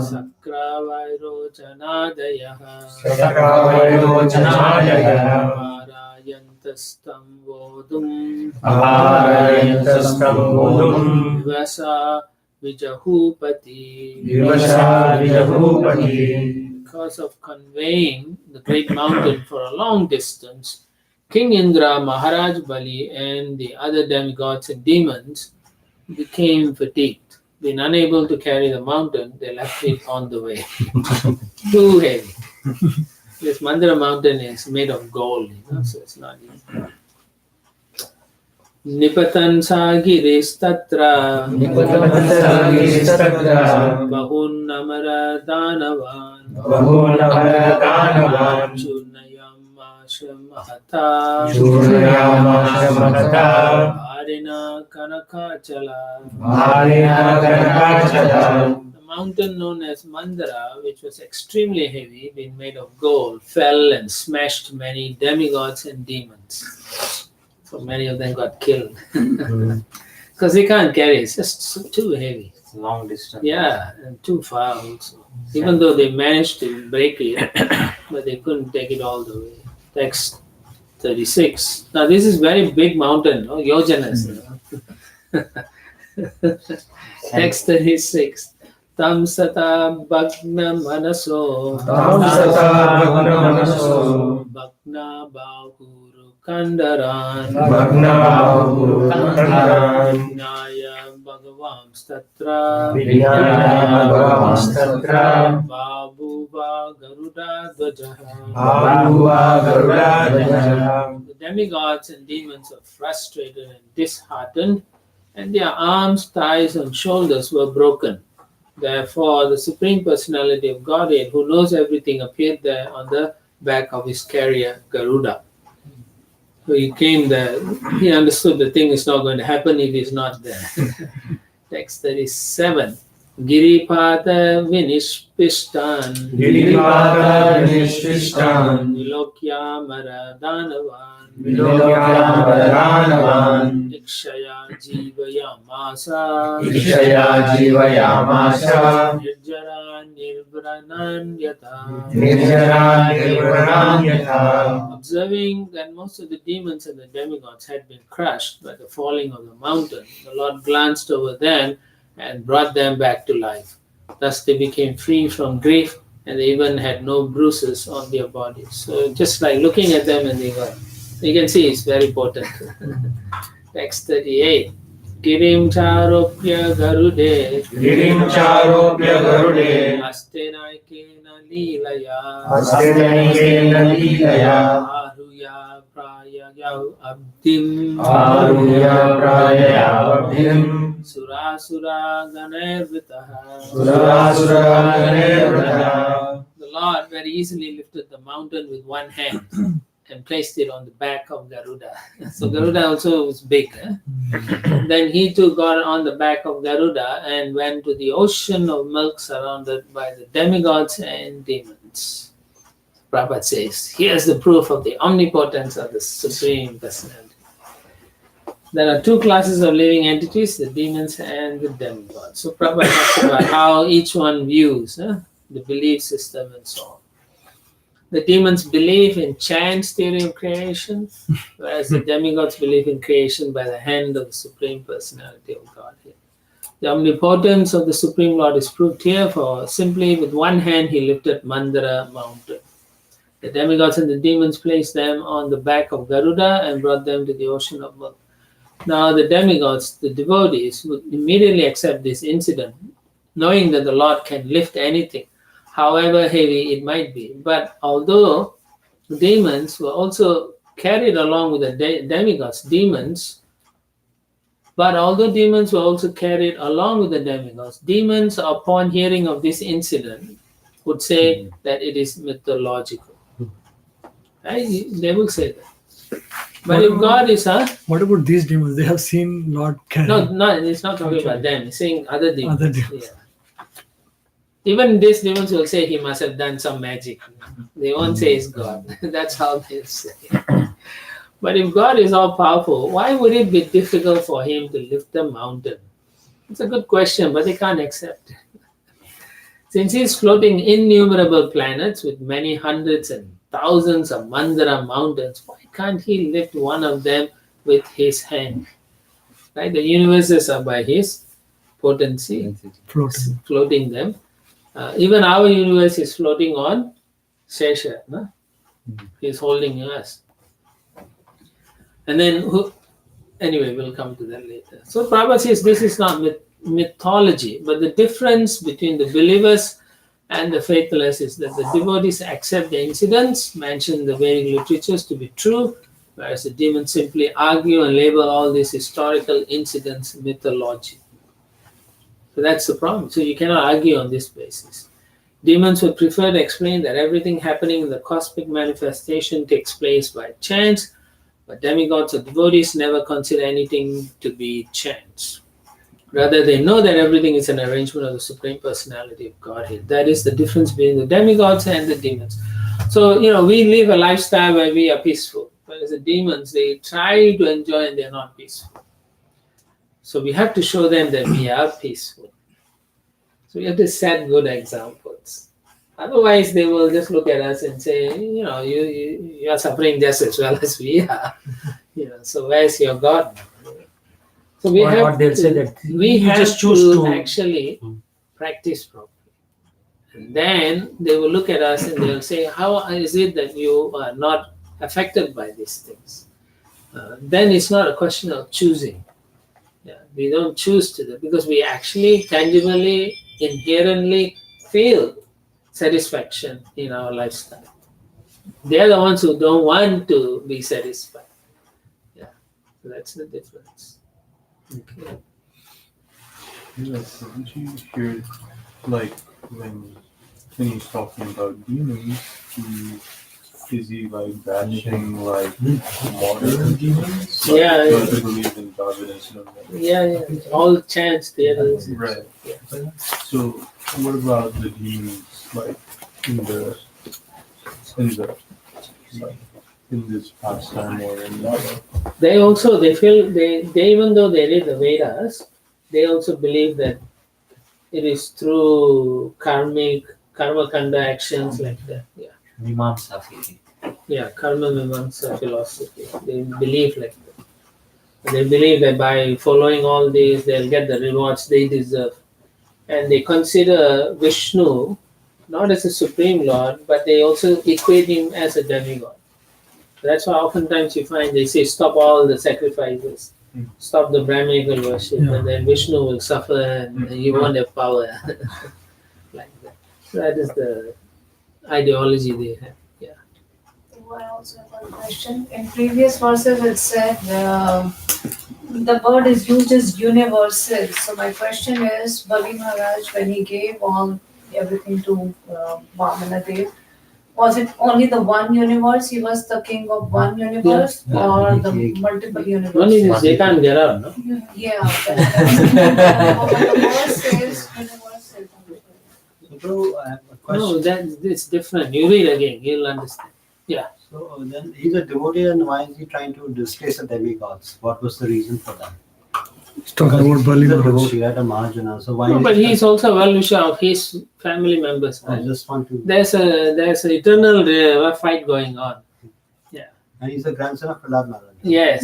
sakravairo janadayaha Parayantastam vodum Vivasa Vijahupati. Because of conveying the great mountain for a long distance, King Indra, Maharaj Bali, and the other demigods and demons became fatigued. Being unable to carry the mountain, they left it on the way. Too heavy. This Mandara mountain is made of gold, so it's not easy. Nipatan sagiris tatra bahun namara danavan churnayam ashamahata harina kanakachala. The mountain known as Mandara, which was extremely heavy, being made of gold, fell and smashed many demigods and demons. So many of them got killed because they can't carry it. It's just too heavy. It's long distance. Yeah, and too far also. Even though they managed to break it, but they couldn't take it all the way. Text 36. Now this is very big mountain, yojanas. Text 36. Tam sata bhagna manaso bhagna bahuru kandaran Vinaya bhagavam statra Babuva garuda dvajaha. The demigods and demons were frustrated and disheartened, and their arms, thighs, and shoulders were broken. Therefore, the Supreme Personality of Godhead, who knows everything, appeared there on the back of his carrier, Garuda. So he came there. He understood the thing is not going to happen if he's not there. Text 37. Giripata Vinishpistan Vilokya Maradanavan Ikshaya Jivayamasa Nirjara Nirvrananyata. Observing that most of the demons and the demigods had been crushed by the falling of the mountain, the Lord glanced over them and brought them back to life. Thus they became free from grief, and they even had no bruises on their bodies. So just like looking at them and they were, you can see it's very potent. Text 38. Girim charopya garude astenaikena leelaya aruya prayaya abdim Surasura Ganervitaha. The Lord very easily lifted the mountain with one hand and placed it on the back of Garuda. So Garuda also was big. Then he too got on the back of Garuda and went to the ocean of milk surrounded by the demigods and demons. Prabhupada says, here's the proof of the omnipotence of the Supreme Personality. There are two classes of living entities, the demons and the demigods. So Prabhupada talks about how each one views the belief system and so on. The demons believe in chance theory of creation, whereas the demigods believe in creation by the hand of the Supreme Personality of Godhead. The omnipotence of the Supreme Lord is proved here, for simply with one hand he lifted Mandara mountain. The demigods and the demons placed them on the back of Garuda and brought them to the ocean of milk. Now the demigods, the devotees, would immediately accept this incident, knowing that the Lord can lift anything, however heavy it might be. But although the demons were also carried along with the demigods, demons were also carried along with the demigods, demons, upon hearing of this incident, would say that it is mythological. Right? They will say that. But if God is What about these demons? They have seen Lord no, it's not talking about them. It's saying other demons. Other demons. Yeah. Even these demons will say he must have done some magic. They won't say it's God. That's how they say. But if God is all powerful, why would it be difficult for him to lift the mountain? It's a good question, but they can't accept it. Since he's floating innumerable planets with many hundreds and thousands of Mandara mountains, why can't he lift one of them with his hand? Right? The universes are by his potency, floating them. Even our universe is floating on Shesha. No? He's holding us. And then, anyway, we'll come to that later. So Prabhupada says this is not mythology, but the difference between the believers and the faithless is that the devotees accept the incidents mentioned in the Vedic literatures to be true, whereas the demons simply argue and label all these historical incidents mythology. So that's the problem. So you cannot argue on this basis. Demons would prefer to explain that everything happening in the cosmic manifestation takes place by chance, but demigods or devotees never consider anything to be chance. Rather, they know that everything is an arrangement of the Supreme Personality of Godhead. That is the difference between the demigods and the demons. So, we live a lifestyle where we are peaceful. Whereas the demons, they try to enjoy and they're not peaceful. So we have to show them that we are peaceful. So we have to set good examples. Otherwise, they will just look at us and say, you are suffering just as well as we are. So where's your God? So we have they'll say that we you have just choose to actually practice properly. And then they will look at us and they'll say, how is it that you are not affected by these things? Then it's not a question of choosing. We don't choose to do because we actually tangibly, inherently feel satisfaction in our lifestyle. They're the ones who don't want to be satisfied. So that's the difference. Okay. Did you hear, when he's talking about demons, is he bashing modern demons? Yeah. Those who believe in Darwinism. All chance theories. Right. So what about the demons in this pastime or in the other? They feel they even though they read the Vedas, they also believe that it is through karma kanda actions like that. Mimamsa theory. Karma Mimamsa philosophy. They believe like that. They believe that by following all these, they'll get the rewards they deserve. And they consider Vishnu not as a supreme lord, but they also equate him as a demigod. That's why oftentimes you find they say stop all the sacrifices, stop the Brahminical worship, and then Vishnu will suffer and he won't have power. Like that. So that is the ideology they have. I also have one question. In previous verses, it said the word is used as universal. So my question is, Bali Maharaj, when he gave everything to Vamana Dev, was it only the one universe? He was the king of one universe, or the multiple universes? One is they can't get out, no? Yeah, but the verse says universal. So, I have a question. No, it's different. You read again, you'll understand. So then he's a devotee, and why is he trying to displace the demigods? What was the reason for that? It's talking about Bali He's a Maharaj. devotee, right? A Mahajana. So why? No, but he's also a well-wisher of his family members. I just want to. There's an eternal fight going on. And he's the grandson of Prahlad Maharaj. Yes.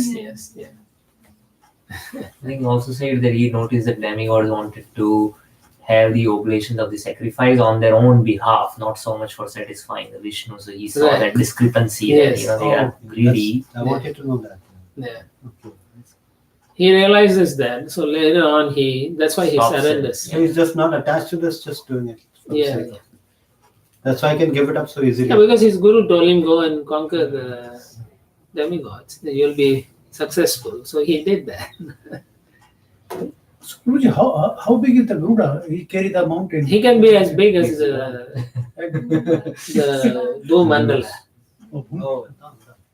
I think he also said that he noticed that demigods wanted to have the oblations of the sacrifice on their own behalf, not so much for satisfying the Vishnu. So he saw that discrepancy. Yes. That, they are greedy. I wanted to know that. Okay. He realizes that. So later on, that's why he Stops it. surrenders. So he's just not attached to this, just doing it. for the sake of- That's why I can give it up so easily. Because his guru told him go and conquer the demigods. Then you'll be successful. So he did that. So, Prabhuji, how big is the Garuda? He carry the mountain. He can be as big as the Bhumandala. Oh, Oh,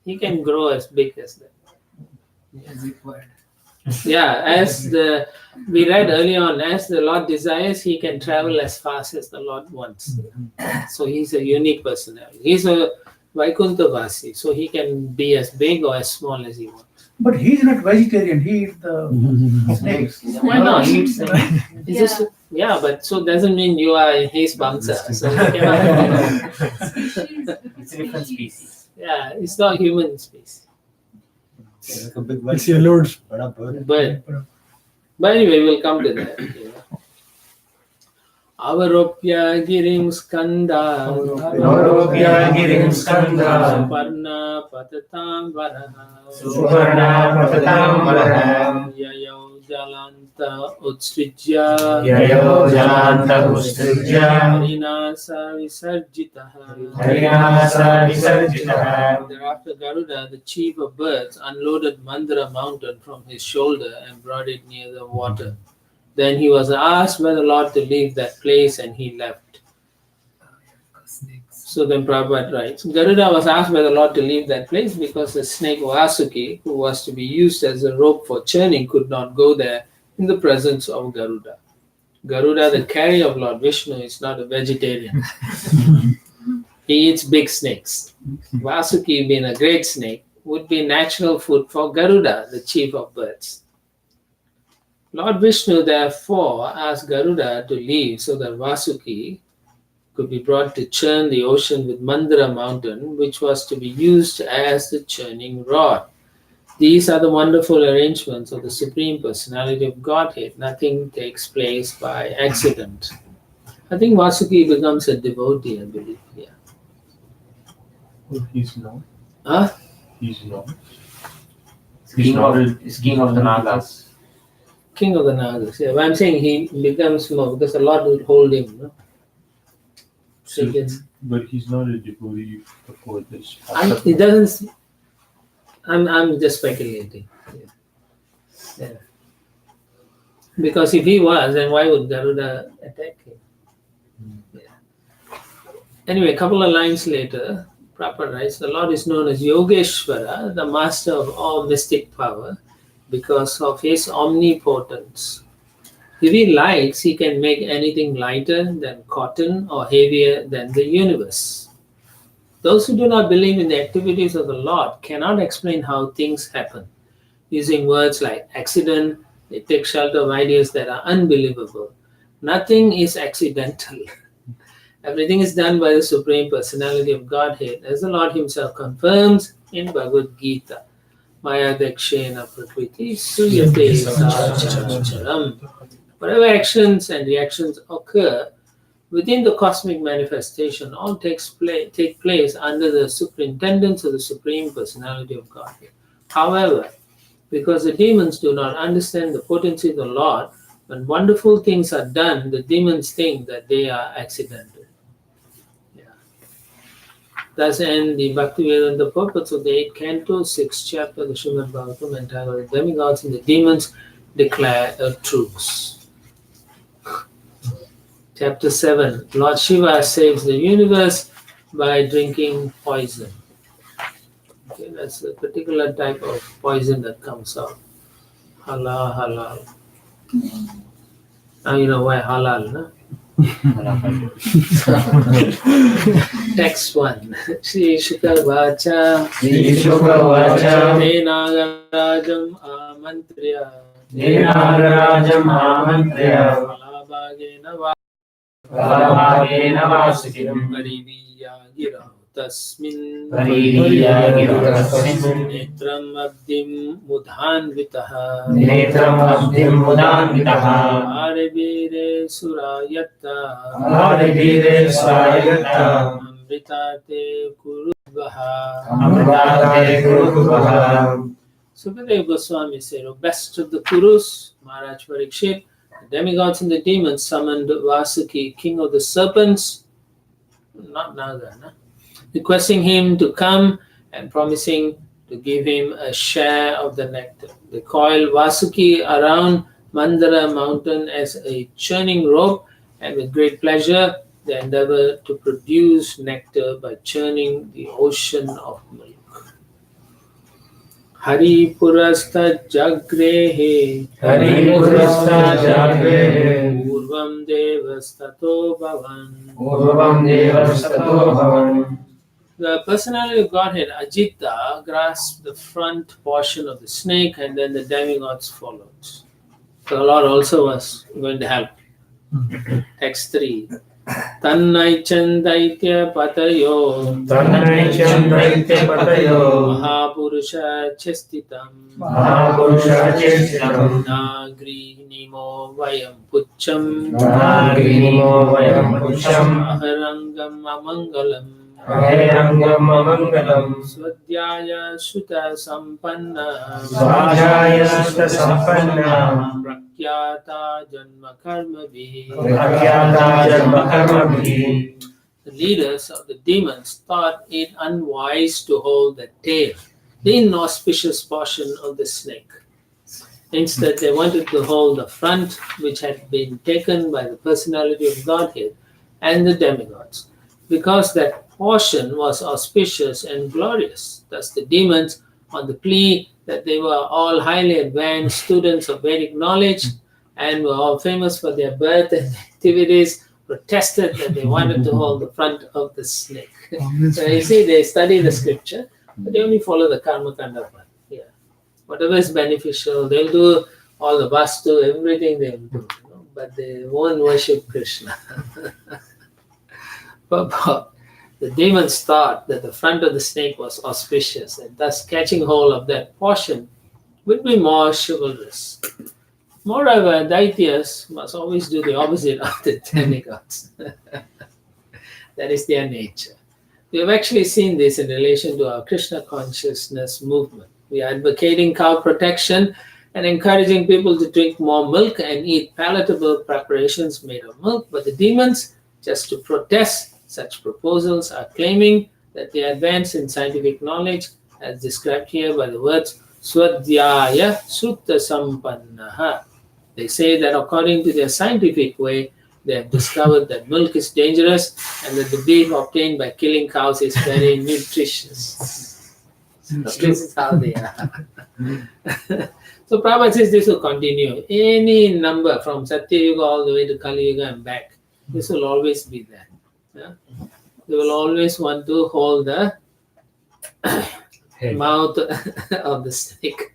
He can grow as big as that. As required. Yeah, as we read earlier on, as the Lord desires, he can travel as fast as the Lord wants. So he's a unique personality. He's a Vaikuntha Vasi, so he can be as big or as small as he wants. but he is not vegetarian. He eats the snakes. Why not? He eats them. It's just, yeah, but so doesn't mean you are his Bamsa. So you cannot, It's a different species. yeah, it's not human species. like a big It's your Lord's. bada bird. But anyway, we'll come to that. Avaropya girim skanda Avaropya girim skanda Suparna patatam varaha Suparna patatam varaha Yayo jalanta utsrijya Yayo jalanta ustrijya Harinasa visarjitaha Harinasa visarjitaha. Thereafter Garuda, the chief of birds, unloaded Mandara mountain from his shoulder and brought it near the water. Then he was asked by the Lord to leave that place and he left. So then Prabhupada writes, Garuda was asked by the Lord to leave that place because the snake Vasuki, who was to be used as a rope for churning, could not go there in the presence of Garuda. Garuda, the carrier of Lord Vishnu, is not a vegetarian. He eats big snakes. Vasuki, being a great snake, would be natural food for Garuda, the chief of birds. Lord Vishnu therefore asked Garuda to leave so that Vasuki could be brought to churn the ocean with Mandara mountain, which was to be used as the churning rod. These are the wonderful arrangements of the Supreme Personality of Godhead. Nothing takes place by accident. I think Vasuki becomes a devotee, I believe. Yeah. Well, he's not. Huh? He's not. He's king of the Nagas. King of the Nagas. Yeah, but I'm saying he becomes more because a lot would hold him. No? So he gets, But he's not a devotee before this. it doesn't. I'm just speculating. Yeah. Because if he was, then why would Garuda attack him? Yeah. Anyway, a couple of lines later, Prabhupada writes, the Lord is known as Yogeshwara, the master of all mystic power, because of his omnipotence. If he likes, he can make anything lighter than cotton or heavier than the universe. Those who do not believe in the activities of the Lord cannot explain how things happen. Using words like accident, they take shelter of ideas that are unbelievable. Nothing is accidental. Everything is done by the Supreme Personality of Godhead, as the Lord Himself confirms in Bhagavad Gita. Maya Dakshena Prakriti Suyate Sachacharam. Whatever actions and reactions occur within the cosmic manifestation all take place under the superintendence of the Supreme Personality of Godhead. However, because the demons do not understand the potency of the Lord, when wonderful things are done, the demons think that they are accidental. Thus end the Bhaktivedanta purpose of the 8th canto, 6th chapter of the Srimad Bhagavatam, entitled Demigods and the Demons Declare a Truce. Chapter 7. Lord Shiva saves the universe by drinking poison. Okay, that's a particular type of poison that comes out. Halal. Now you know why halal, no? Text 1. Shri Shukavacha Shri Shukavacha Nagarajam Amantriya Nagarajam Amantriya Kalabhagena Vasukim Pariviya Gira Tasmin Pariviya Gira Tasmin Netram Abdim Mudhanvitaha Netram Abdim Mudhanvitaha Arivire Surayata Arivire Surayata Amritate Kurubhaha Amritate Kurubhaha. Sukadeva Goswami said, O best of the Kurus, Maharaj Parikshit, the demigods and the demons summoned Vasuki, king of the serpents, not Naga, requesting him to come and promising to give him a share of the nectar. They coiled Vasuki around Mandara mountain as a churning rope, and with great pleasure they endeavor to produce nectar by churning the ocean of milk. Hari Purastha Jagrehe Haripurastha Jagrehe Purvam Devastato Bhavan. Purvam Devastato Bhavan. The personality of Godhead, Ajita, grasped the front portion of the snake and then the demigods followed. So the Lord also was going to help. Text 3. Tannai Chandaitya Patayo Tannai Chandaitya Patayo Mahapurusha Chestitam Mahapurusha Chestitam Nagri Nimo Vayam Pucham Nagrinimo Vayam Pucham Aharangam Amangalam Ahirangam Amangalam Swadhyaya Shuta Sampanna Svajaya Sutta Sampanna Prakyata Janma Karma Bhi. Prakyata Janma Karma Bhi. The leaders of the demons thought it unwise to hold the tail, the inauspicious portion of the snake. Instead, they wanted to hold the front, which had been taken by the personality of Godhead and the demigods, because that portion was auspicious and glorious. Thus, the demons, on the plea that they were all highly advanced students of Vedic knowledge and were all famous for their birth and activities, protested that they wanted to hold the front of the snake. So you see, they study the scripture, but they only follow the karma kanda part. Yeah. Whatever is beneficial, they'll do all the vastu, everything they'll do, but they won't worship Krishna. But the demons thought that the front of the snake was auspicious, and thus catching hold of that portion would be more chivalrous. Moreover, Daityas must always do the opposite of the demigods. That is their nature. We have actually seen this in relation to our Krishna consciousness movement. We are advocating cow protection and encouraging people to drink more milk and eat palatable preparations made of milk, but the demons, just to protest such proposals, are claiming that they advance in scientific knowledge, as described here by the words Swadhyaya Sutta Sampannaha. They say that according to their scientific way, they have discovered that milk is dangerous and that the beef obtained by killing cows is very nutritious. So this is how they are. So Prabhupada says this will continue. Any number from Satya Yuga all the way to Kali Yuga and back, this will always be there. Yeah? They will always want to hold the mouth of the snake.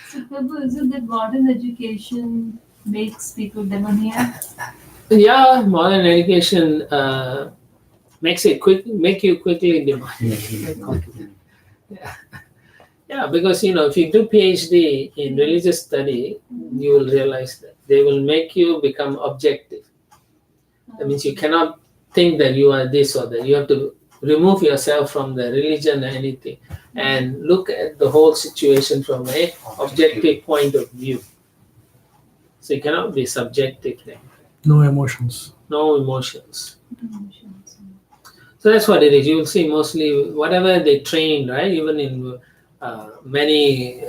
So, Prabhu, is it that modern education makes people demoniac? Yeah, modern education make you quickly demoniac. Yeah, because if you do PhD in religious study, you will realize that they will make you become objective. That means you cannot think that you are this or that. You have to remove yourself from the religion or anything and look at the whole situation from an objective point of view. So you cannot be subjective then. No emotions. No emotions. So that's what it is. You will see mostly whatever they train, right? Even in many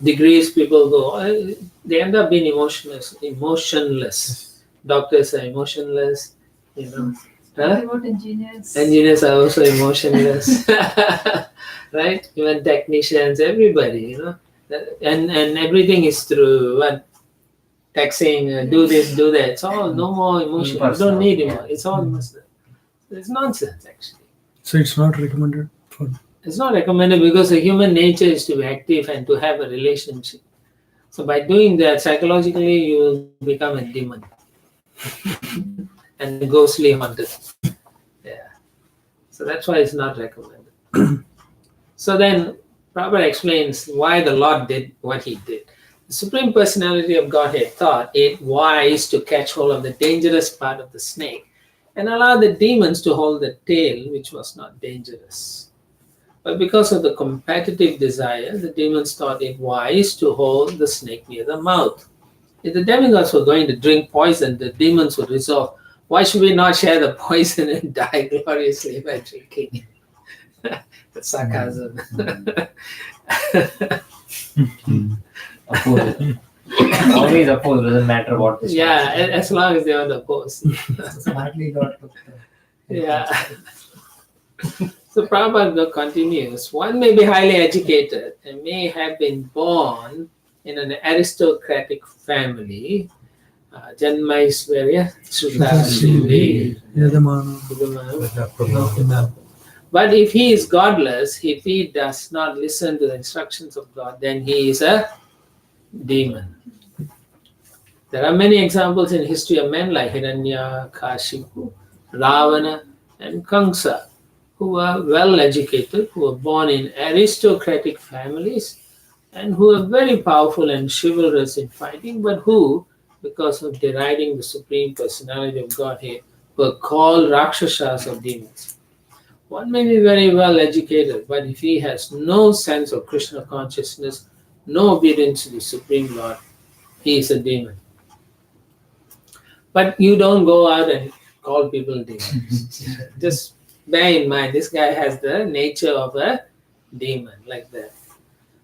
degrees, people go, they end up being emotionless. Doctors are emotionless, Huh? What about engineers? Engineers are also emotionless, right? Even technicians, everybody, and everything is through what? Texting, do this, do that. It's all no more emotion. You don't need emotion. It's all it's nonsense actually. So it's not recommended for. It's not recommended because the human nature is to be active and to have a relationship. So by doing that, psychologically you will become a demon and ghostly haunted. Yeah. So that's why it's not recommended. So then Prabhupada explains why the Lord did what he did. The Supreme Personality of Godhead thought it wise to catch hold of the dangerous part of the snake and allow the demons to hold the tail, which was not dangerous. But because of the competitive desire, the demons thought it wise to hold the snake near the mouth. If the demigods were going to drink poison, the demons would resolve, why should we not share the poison and die gloriously by drinking it? That's sarcasm. Oppose. Always oppose, doesn't matter what the Yeah, as long as they are opposed. Smartly got to Yeah. So Prabhupada continues, one may be highly educated and may have been born in an aristocratic family. Janmaisvarya Shuddha Shri. But if he is godless, if he does not listen to the instructions of God, then he is a demon. There are many examples in history of men like Hiranya, Kashipu, Ravana, and Kamsa, who were well educated, who were born in aristocratic families, and who were very powerful and chivalrous in fighting, but who, because of deriding the Supreme Personality of Godhead, were called Rakshasas or demons. One may be very well educated, but if he has no sense of Krishna consciousness, no obedience to the Supreme Lord, he is a demon. But you don't go out and call people demons. Just bear in mind, this guy has the nature of a demon, like that.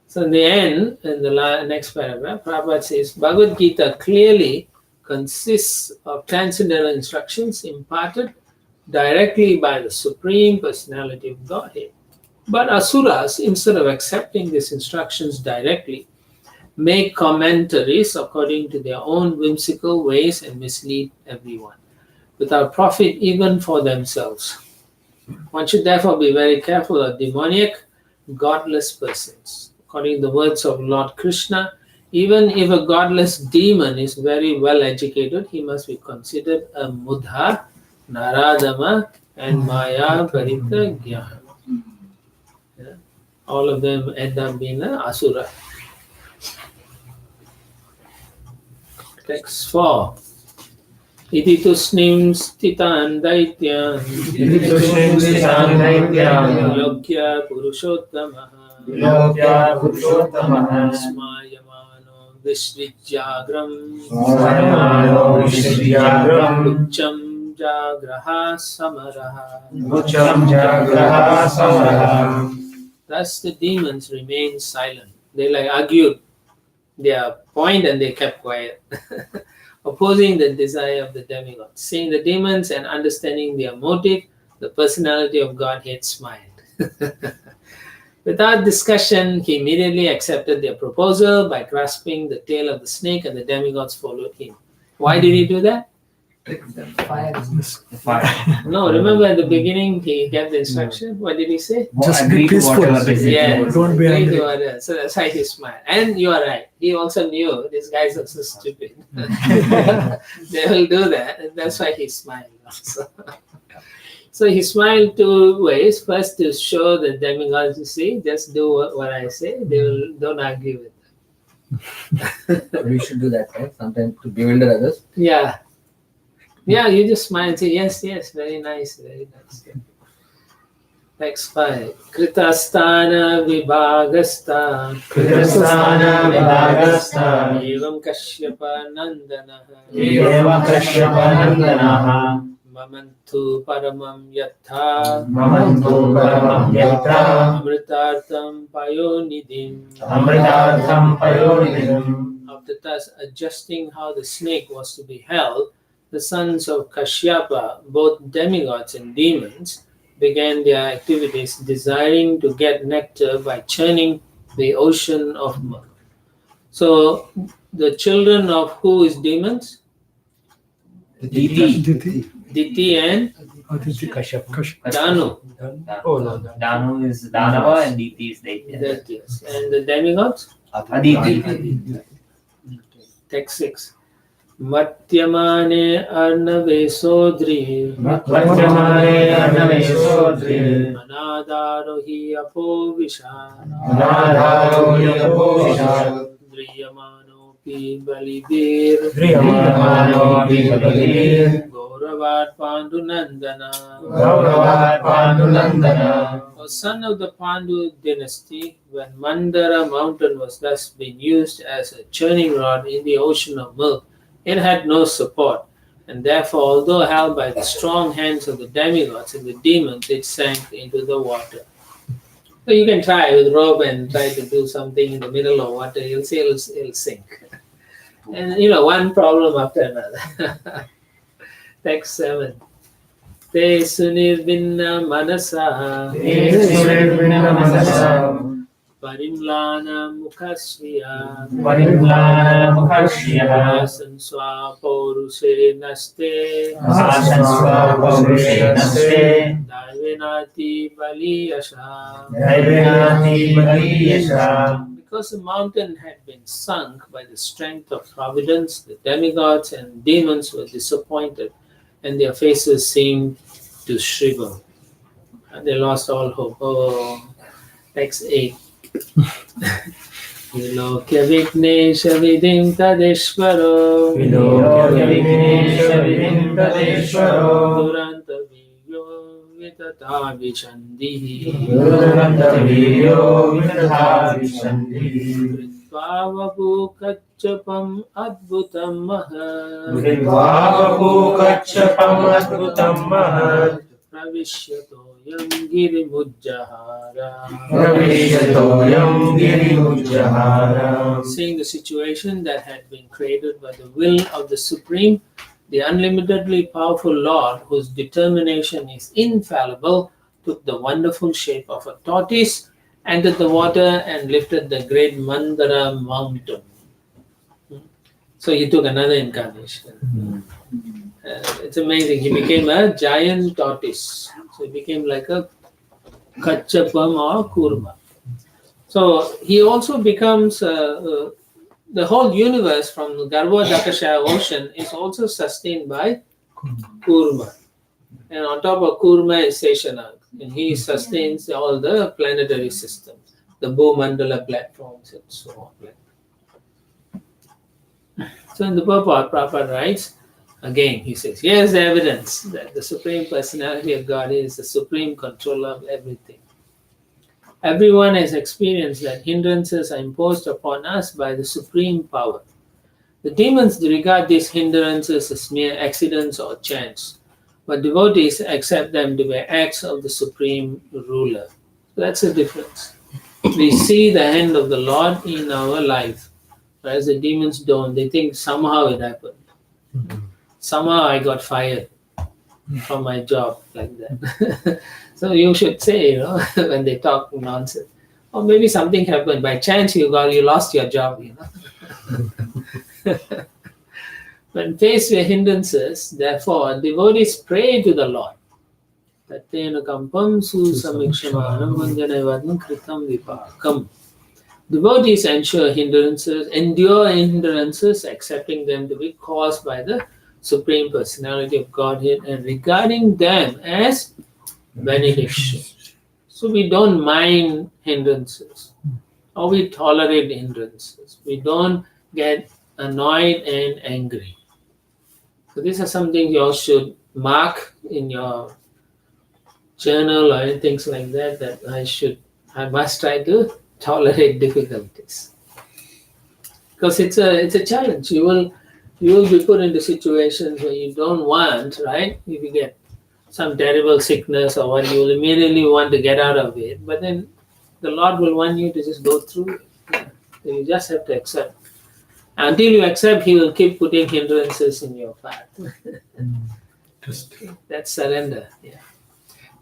So in the end, in the next paragraph, Prabhupada says, Bhagavad Gita clearly consists of transcendental instructions imparted directly by the Supreme Personality of Godhead. But Asuras, instead of accepting these instructions directly, make commentaries according to their own whimsical ways and mislead everyone, without profit even for themselves. One should therefore be very careful of demoniac, godless persons. According to the words of Lord Krishna, even if a godless demon is very well educated, he must be considered a Mudha, Naradama, and Maya Parita Gyan. Yeah. All of them end up being an Asura. Text 4. Iti tusnim stitan daityan yogya purushottamah smayamano vishvijyagram ucham jagraha samaraha. Thus the demons remained silent. They argued their point and they kept quiet, opposing the desire of the demigods. Seeing the demons and understanding their motive, the personality of Godhead smiled. Without discussion, he immediately accepted their proposal by grasping the tail of the snake, and the demigods followed him. Why did he do that? The fire. No, remember at the beginning he gave the instruction. What did he say? Just Agree be to peaceful. whatever they say. Yeah, Don't be agree to angry. others. So that's why he smiled. And you are right. He also knew these guys are so stupid. They will do that, and that's why he smiled also. So he smiled two ways. First, to show the demigods, you see, just do what I say. They will don't argue with them. We should do that, right? Sometimes to bewilder others. Yeah. Yeah, you just smile and say, yes, yes, very nice, very nice. Next 5. Kritastana vibhagasta evam kashyapa nandana mamantu paramam yatha amritartham payonidim. After thus adjusting how the snake was to be held, the sons of Kashyapa, both demigods and demons, began their activities desiring to get nectar by churning the ocean of milk. So the children of who is demons? Diti and Danu. Danu is Danava and Diti is Daitya. That is. And the demigods? Aditi. Text 6. Matyamane arnave sodri anadarohi apovisha driyamanopi balibir gauravat pandunandana. O son of the Pandu dynasty, when Mandara mountain was thus being used as a churning rod in the ocean of milk, it had no support, and therefore, although held by the strong hands of the demigods and the demons, it sank into the water. So you can try with rope and try to do something in the middle of water. You'll see it'll sink. And one problem after another. Text 7. Te sunirvinna manasa parimlana mukhasriya asansva paurushe naste daivenati baliyasha. Because the mountain had been sunk by the strength of providence, the demigods and demons were disappointed, and their faces seemed to shrivel. And they lost all hope. Oh, text 8. Vilokya Vignesha Vidim Tadeshvaro Duranta Viyo Vitata Vichandihi Kritva Kachapam Adbhutam Mahad Pravishyato Girimujjahara. Seeing the situation that had been created by the will of the Supreme, the unlimitedly powerful Lord, whose determination is infallible, took the wonderful shape of a tortoise, entered the water, and lifted the great Mandara mountain. So he took another incarnation. It's amazing. He became a giant tortoise. So he became like a Kachapam or Kurma. So he also becomes the whole universe from the Garbhodakasha ocean is also sustained by Kurma. And on top of Kurma is Seshanag. And he sustains all the planetary systems, the Bhumandala platforms and so on. So in the purport, Prabhupada writes, again, he says, here's the evidence that the Supreme Personality of God is the supreme controller of everything. Everyone has experienced that hindrances are imposed upon us by the Supreme Power. The demons regard these hindrances as mere accidents or chance, but devotees accept them to be acts of the Supreme Ruler. So that's the difference. We see the hand of the Lord in our life, whereas the demons don't. They think somehow it happened. Somehow I got fired from my job, like that. So you should say, when they talk nonsense, or maybe something happened by chance. You lost your job. When faced with hindrances, therefore, devotees pray to the Lord. Tattena kampam susamikshamanam vanjanavadam kritam vipakam. Devotees endure hindrances, accepting them to be caused by the Supreme Personality of Godhead and regarding them as benediction. So we don't mind hindrances, or we tolerate hindrances. We don't get annoyed and angry. So these are something you all should mark in your journal or things like that, that I must try to tolerate difficulties. Because it's a challenge. You will be put into situations where you don't want, right? If you get some terrible sickness or what, you will immediately want to get out of it. But then the Lord will want you to just go through it. So you just have to accept. Until you accept, He will keep putting hindrances in your path. That's surrender. Yeah.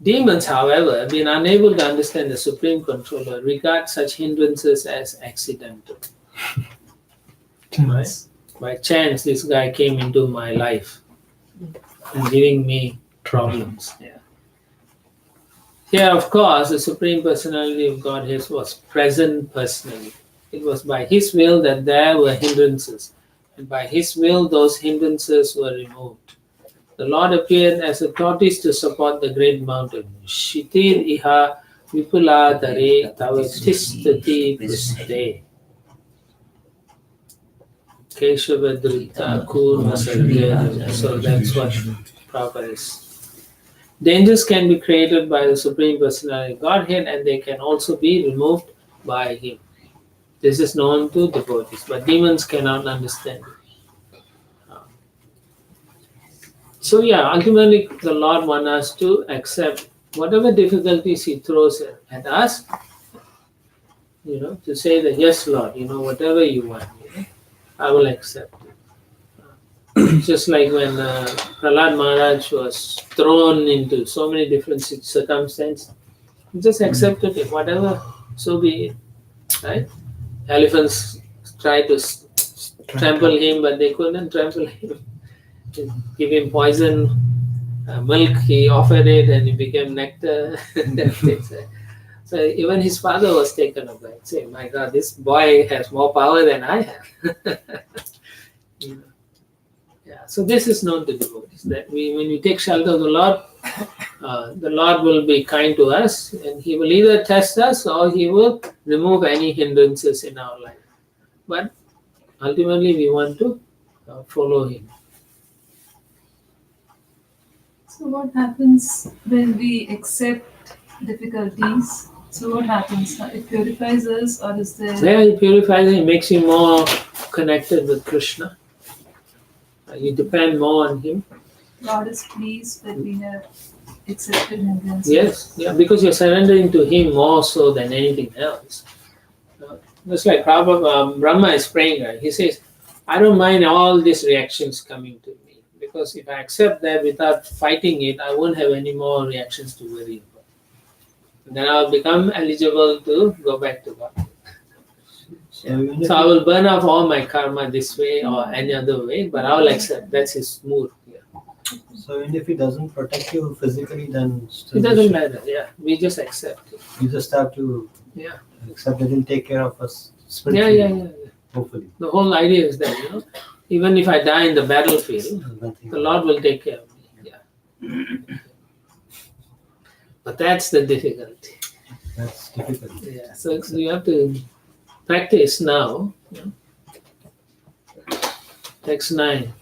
Demons, however, being unable to understand the Supreme Controller, regard such hindrances as accidental. Right? By chance, this guy came into my life and giving me problems. Yeah. Here, of course, the Supreme Personality of Godhead was present personally. It was by His will that there were hindrances, and by His will those hindrances were removed. The Lord appeared as a tortoise to support the great mountain. Shitir iha vipula tare tavatistati priste. Keshavadrita kurma sargya. So that's what Prabhupada is. Dangers can be created by the Supreme Personality of Godhead, and they can also be removed by Him. This is known to devotees, but demons cannot understand it. So ultimately the Lord wants us to accept whatever difficulties He throws at us, to say that, yes, Lord, whatever you want, I will accept it. Just like when Prahlad Maharaj was thrown into so many different circumstances, he just accepted it, whatever, so be it, right? Elephants tried to trample him, but they couldn't trample him. They give him poison milk, he offered it, and it became nectar. So even his father was taken aback, saying, "My God, this boy has more power than I have." You know. Yeah. So this is known to devotees that when we take shelter of the Lord will be kind to us, and He will either test us or He will remove any hindrances in our life. But ultimately, we want to follow Him. So what happens when we accept difficulties? So what happens? It purifies us, or is there? Yeah, He purifies. He makes you more connected with Krishna. You depend more on Him. God is pleased that we have accepted hindrances. Yes, yeah, because you're surrendering to Him more so than anything else. Just like Brahma is praying, right? He says, I don't mind all these reactions coming to me, because if I accept that without fighting it, I won't have any more reactions to worry about. And then I'll become eligible to go back to God. So I will burn off all my karma this way or any other way, but I will accept. That's His mood. Yeah. So even if He doesn't protect you physically, then still It doesn't matter. Yeah, we just accept it. you just have to accept that He'll take care of us spiritually. Yeah. Hopefully. The whole idea is that, even if I die in the battlefield, the Lord will take care of me. Yeah. But that's the difficulty. That's difficult. Yeah. So you have to practice now. Text 9.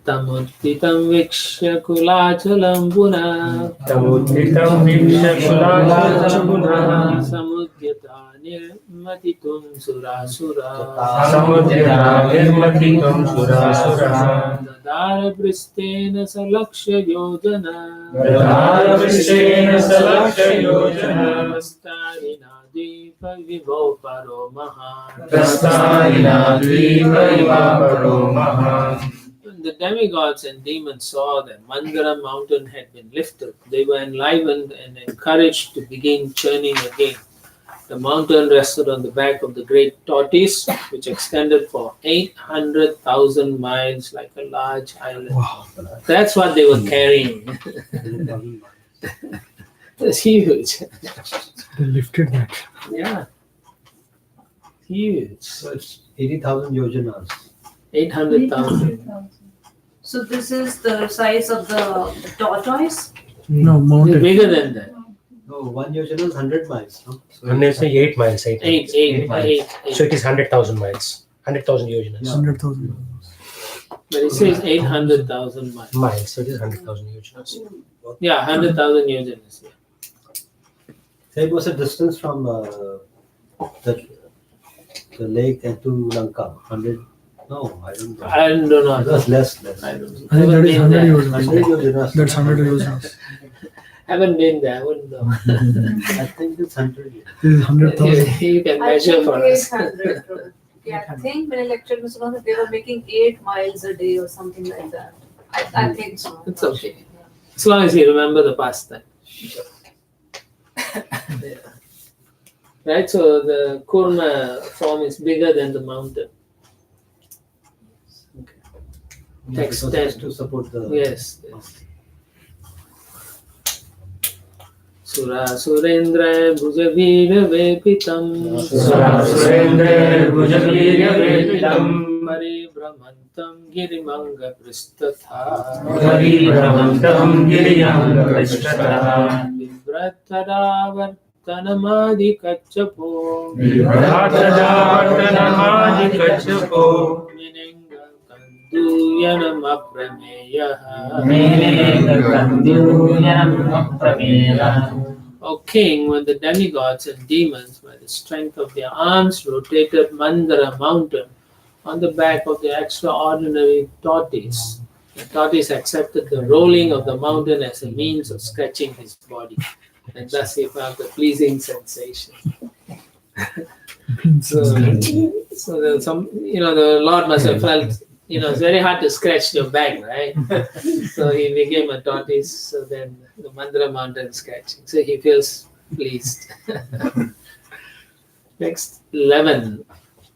Tamudditam vikshya kulachalam punah Tamudditam vikshya kulachalam punah samudyata nirmatitum surasura samudyata nirmatitum surasura dadara pristena salakshya yojana dadara pristena salakshya yojana vastarina dipa vivo paro mahan dastarina dipa paro mahan. When the demigods and demons saw that Mandara mountain had been lifted, they were enlivened and encouraged to begin churning again. The mountain rested on the back of the great tortoise, which extended for 800,000 miles like a large island. Wow. That's what they were carrying. It's huge. They lifted that. Yeah. Huge. So it's 80,000 yojanas. 800,000. So this is the size of the tortoise? No, mountain. Bigger than that. No, 1 yojana is 100 miles. No? So And they say 8 miles. 8 miles. Eight. So it is 100,000 miles. 100,000 yojanas. 100,000. But it says 800,000 miles. Miles. So it is 100,000 yojanas. Yeah, 100,000 yojanas. Yeah. So it was a distance from the lake and to Lanka. 100. No, I don't know. I don't know. It was less. I don't know. I think that is 100 100 yojanas. yojanas. That's 100 yojanas. Haven't been there. I wouldn't know. I think it's 100. This is 100,000. You can I measure think for us. 800. Yeah, I think when I lectured Mr. Gandhi, they were making 8 miles a day or something like that. I think so. It's okay. As long as you remember the past time. Yeah. Right, so the Kurma form is bigger than the mountain. Yeah, Text because 10. it's to support the. Yes. Sura Surendra Bhujavira Vepitam Sura Surendra Bhujavira Vepitam Paribhramantam Girimanga Pristatha Paribhramantam Giriyanga Prishtatha Vibratadavartanamadi Kachapo Vibratadavartanamadi Kachapo Minenga Kanduyanam Aprameyaha Menenga Kanduyanam Aprameyaha. O king, when the demigods and demons, by the strength of their arms, rotated Mandara mountain on the back of the extraordinary tortoise, the tortoise accepted the rolling of the mountain as a means of scratching his body, and thus he found a pleasing sensation. So there was some, the Lord must have felt, it's very hard to scratch your back, right? So he became a tortoise. So then the Mandara mountain scratching. So he feels pleased. Next, 11.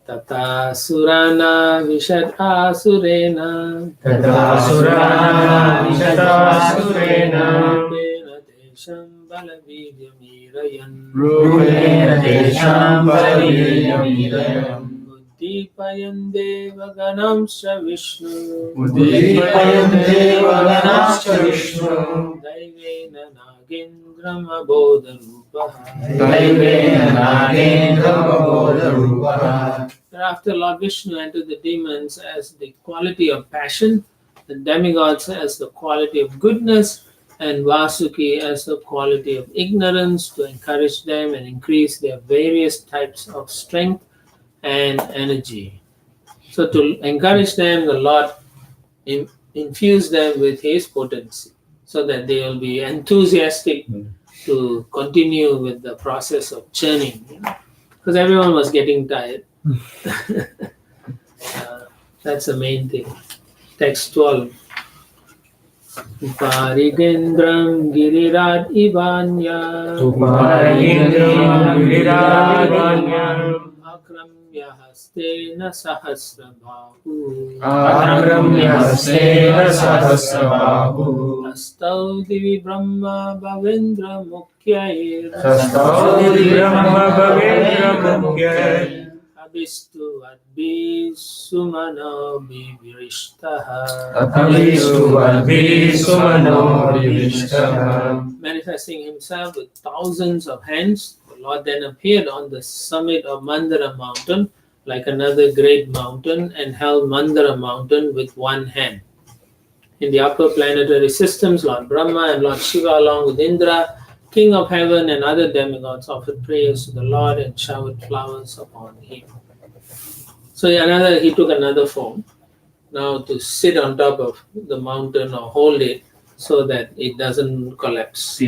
Tata surana vishad asurena. Tata surana vishata surena. Rupena desham balavidyamirayan. Rupena desham balavidyamirayan. Uddipayan devaganamscha Vishnu. Uddipayan devaganamscha Vishnu. Daivena nagendram abodha rupaha. Daivena nagendram abodha rupaha. Thereafter, Lord Vishnu entered the demons as the quality of passion, the demigods as the quality of goodness, and Vasuki as the quality of ignorance to encourage them and increase their various types of strength and energy. So, to encourage them, the Lord infused them with His potency so that they will be enthusiastic to continue with the process of churning. Because everyone was getting tired. That's the main thing. Text 12. Uparigendram girirad ivanya. Uparigendram girirad ivanya. Akramya hastena sahasrabahu. Akramya hastena sahasrabahu. Astau divi brahma bhavendra mukhyair. Astau divi brahma bhavendra mukhyair. Abhistu adbi sumano bivirishtaha. Abhistu adbi sumano bivirishtaha. Manifesting himself with thousands of hands, the Lord then appeared on the summit of Mandara mountain like another great mountain and held Mandara mountain with one hand. In the upper planetary systems, Lord Brahma and Lord Shiva along with Indra, King of heaven, and other demigods offered prayers to the Lord and showered flowers upon him. So he took another form now to sit on top of the mountain or hold it so that it doesn't collapse.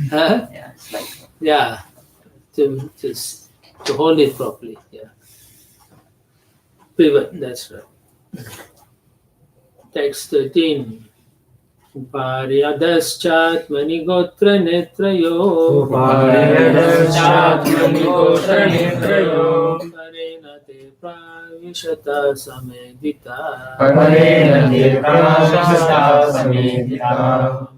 Huh? Yeah, it's like Yeah, to hold it properly. Yeah, pivot. That's right. Text 13. Uparyadaschatmani gotra netrayo. Uparyadaschatmani gotra netrayo. Parena te pravishata samedita. Parena te pravishata samedita.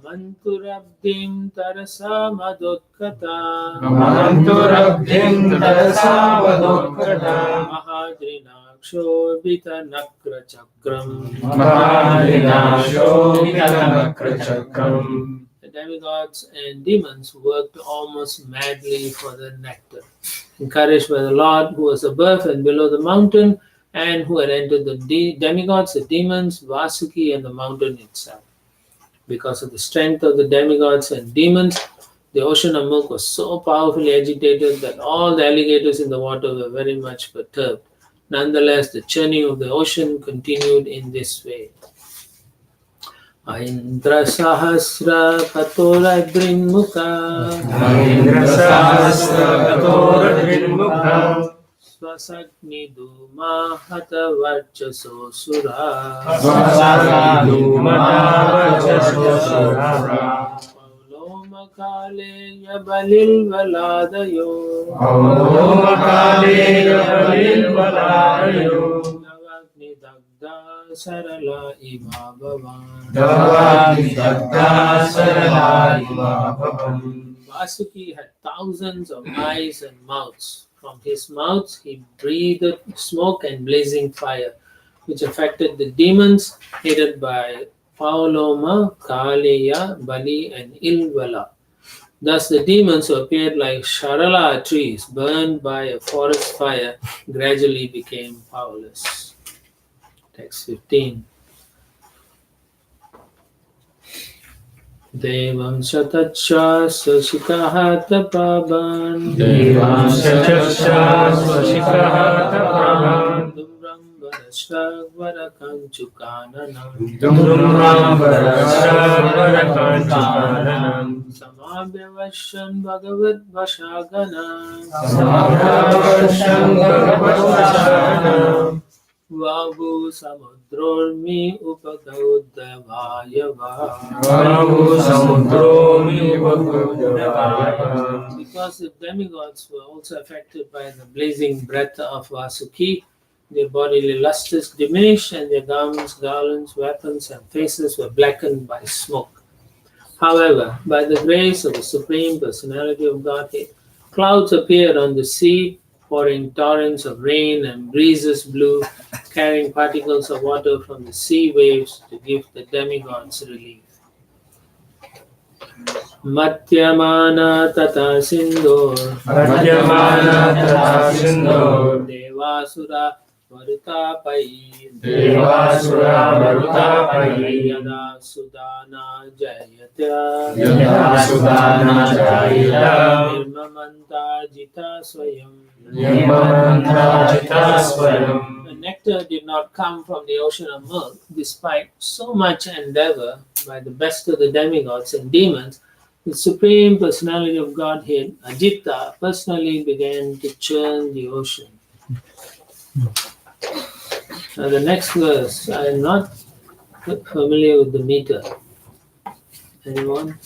Manturabdim tarasa madokkata. Manturabdim tarasa madokkata. Mahadrinaksho nakra chakram. Mahadrinaksho nakra chakram. The demigods and demons worked almost madly for the nectar. Encouraged by the Lord who was above and below the mountain and who had entered the demigods, the demons, Vasuki, and the mountain itself. Because of the strength of the demigods and demons, the ocean of milk was so powerfully agitated that all the alligators in the water were very much perturbed. Nonetheless, the churning of the ocean continued in this way. Aindra Sahasra Katora Drinmukha. Aindra Sahasra Katora Drinmukha. Swasagni Duma Hata Varchaso Sura. Swasagni Duma Hata Varchaso Sura. Pauloma Kale Yabalil Valadayo. Pauloma Kale Yabalil Valadayo. Navagni Dagda Sarala Iva Bhavan. Navagni Dagda Sarala Iva Bhavan. Vasuki had thousands of eyes and mouths. From his mouth he breathed smoke and blazing fire, which affected the demons headed by Pauloma, Kaleya, Bali, and Ilvala. Thus the demons who appeared like Sharala trees burned by a forest fire gradually became powerless. Text 15. Devam Shatacha Swashikaha Tapaban. Devam Shatacha Swashikaha Tapaban. Dumram Varashvara Kanchukananam. Dumram Varashvara Kanchukananam. Samabhita Samavyavashan Bhagavad Vashagana Samavyavashan Bhagavata Vavu Samudrormi Upagaudavayava. Vavu Samudromi Bhagavata. Because the demigods were also affected by the blazing breath of Vasuki, their bodily lustres diminished and their garments, garlands, weapons, and faces were blackened by smoke. However, by the grace of the Supreme Personality of Godhead, clouds appeared on the sea, pouring torrents of rain, and breezes blew, carrying particles of water from the sea waves to give the demigods relief. Matyamana tata sindor Madhyamana tata sindho Devasura Varutapai Devasura Varutapai Yada Sudana Jayatya Yada Sudana Jayata Nirmamanta Jita Swayam. Nirmamanta Jita Swayam. The nectar did not come from the ocean of milk, despite so much endeavor by the best of the demigods and demons. The Supreme Personality of Godhead, Ajita, personally began to churn the ocean. Now the next verse, I am not familiar with the meter. Anyone?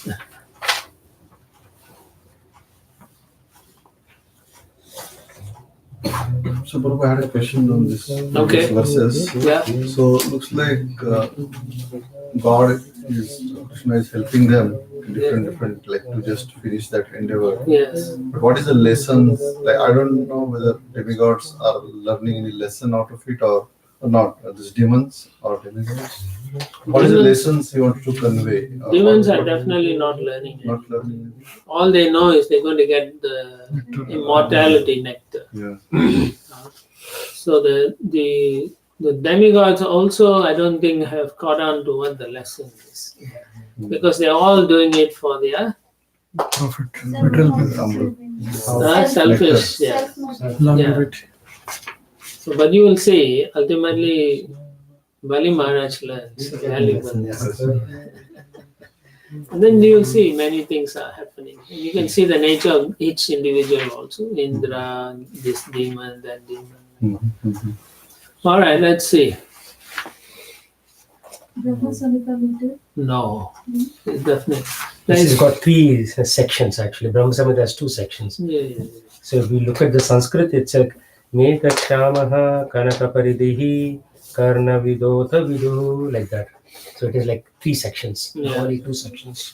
So, Prabhu, I had a question on this Okay. these verses. Yeah. So, looks like God is, Krishna is helping them in different, like to just finish that endeavor. Yes. But what is the lesson? Like, I don't know whether demigods are learning any lesson out of it or not. These demons or demigods. What is the lessons you want to convey? Demons are definitely not learning it. Not learning. All they know is they're going to get the immortality nectar. Yeah. So the demigods also, I don't think, have caught on to what the lesson is, because they're all doing it for their Profit. Material. selfish. Yeah. Longevity. So, but you will see, ultimately, Bali Maharaj learns valuable. And then you will see many things are happening. And you can see the nature of each individual also. Indra, this demon, that demon. All right, let's see. Brahma Samhita meter? No, definitely. This has got three sections actually. Brahma Samhita has two sections. Yeah. So if we look at the Sanskrit, it's like Mekachamaha Kanaka Paridihi Karna Vidota Vidu, like that. So it is like three sections, Yeah. only two sections.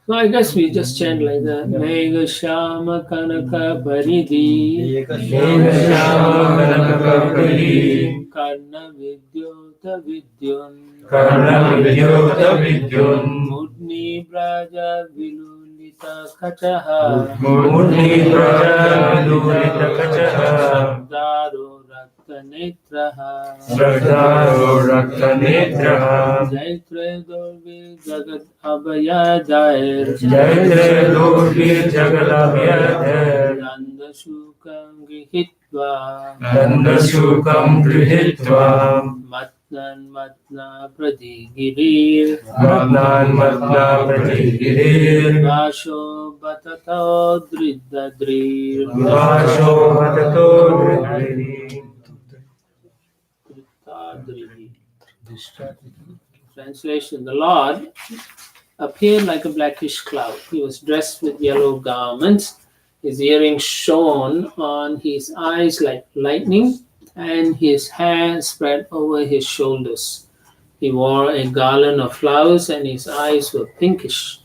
So I guess we just chant like that. Mega Shama Kanaka Paridhi Shama Kanaka Paridhi Karna Vidyota Vidyun Karna Vidyota Vidyun Mudni Braja Vilulita Kachaha Murni Praja Vidulita Kachaha Daro Rakta Netraha Shraddharo Rakta Netraha Jaitre Dolvi Jagat Abhaya Jair Jaitre Durbi Jagalabhyadhar Nanda Shukam Gihitva Nanda Shukam Grihitva Matnan Matna Pradigirir Matnan Matna Pratigirir Vasho Batato Dridadrir Vasho Matato Dridri Translation: The Lord appeared like a blackish cloud. He was dressed with yellow garments. His earrings shone on his eyes like lightning, and his hair spread over his shoulders. He wore a garland of flowers, and his eyes were pinkish.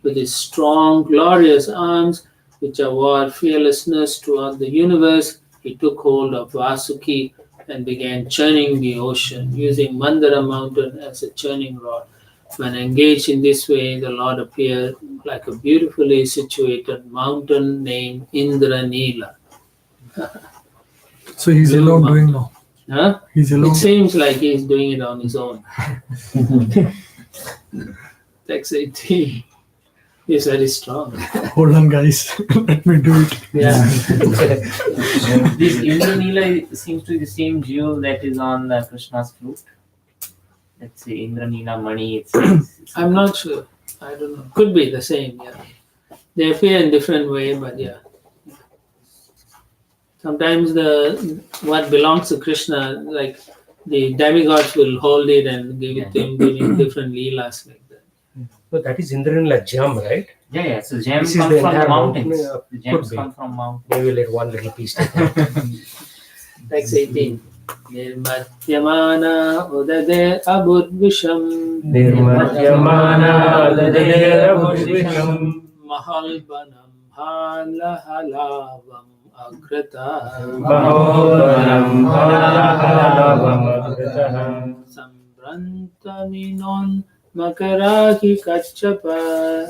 With his strong, glorious arms, which award fearlessness throughout the universe, he took hold of Vasuki and began churning the ocean, using Mandara mountain as a churning rod. When engaged in this way, the Lord appeared like a beautifully situated mountain named Indranila. So he's Blue alone mountain. doing now. Huh? He's alone. It seems like he's doing it on his own. Text 18 is very strong. Hold on, guys. Let me do it. Yeah. This Indranila seems to be the same jewel that is on Krishna's flute. Let's say Indranila Mani. I'm not sure. I don't know. Could be the same, yeah. They appear in different way, but yeah. Sometimes the what belongs to Krishna, like the demigods will hold it and give it to him during different leelas like that. So that is Indranila gem, right? Yeah, yeah. So gems This is come the from the entire mountains. mountain, The gems could be. come from mountains. Maybe let one little piece take out. Text 18. Nirmatyamana udade abudvisham Nirmatyamana dadera bhushvisham mahalbanam halahalavam agrata Mahobanam halahalavam agratah sambrantaminon makarahi kachapa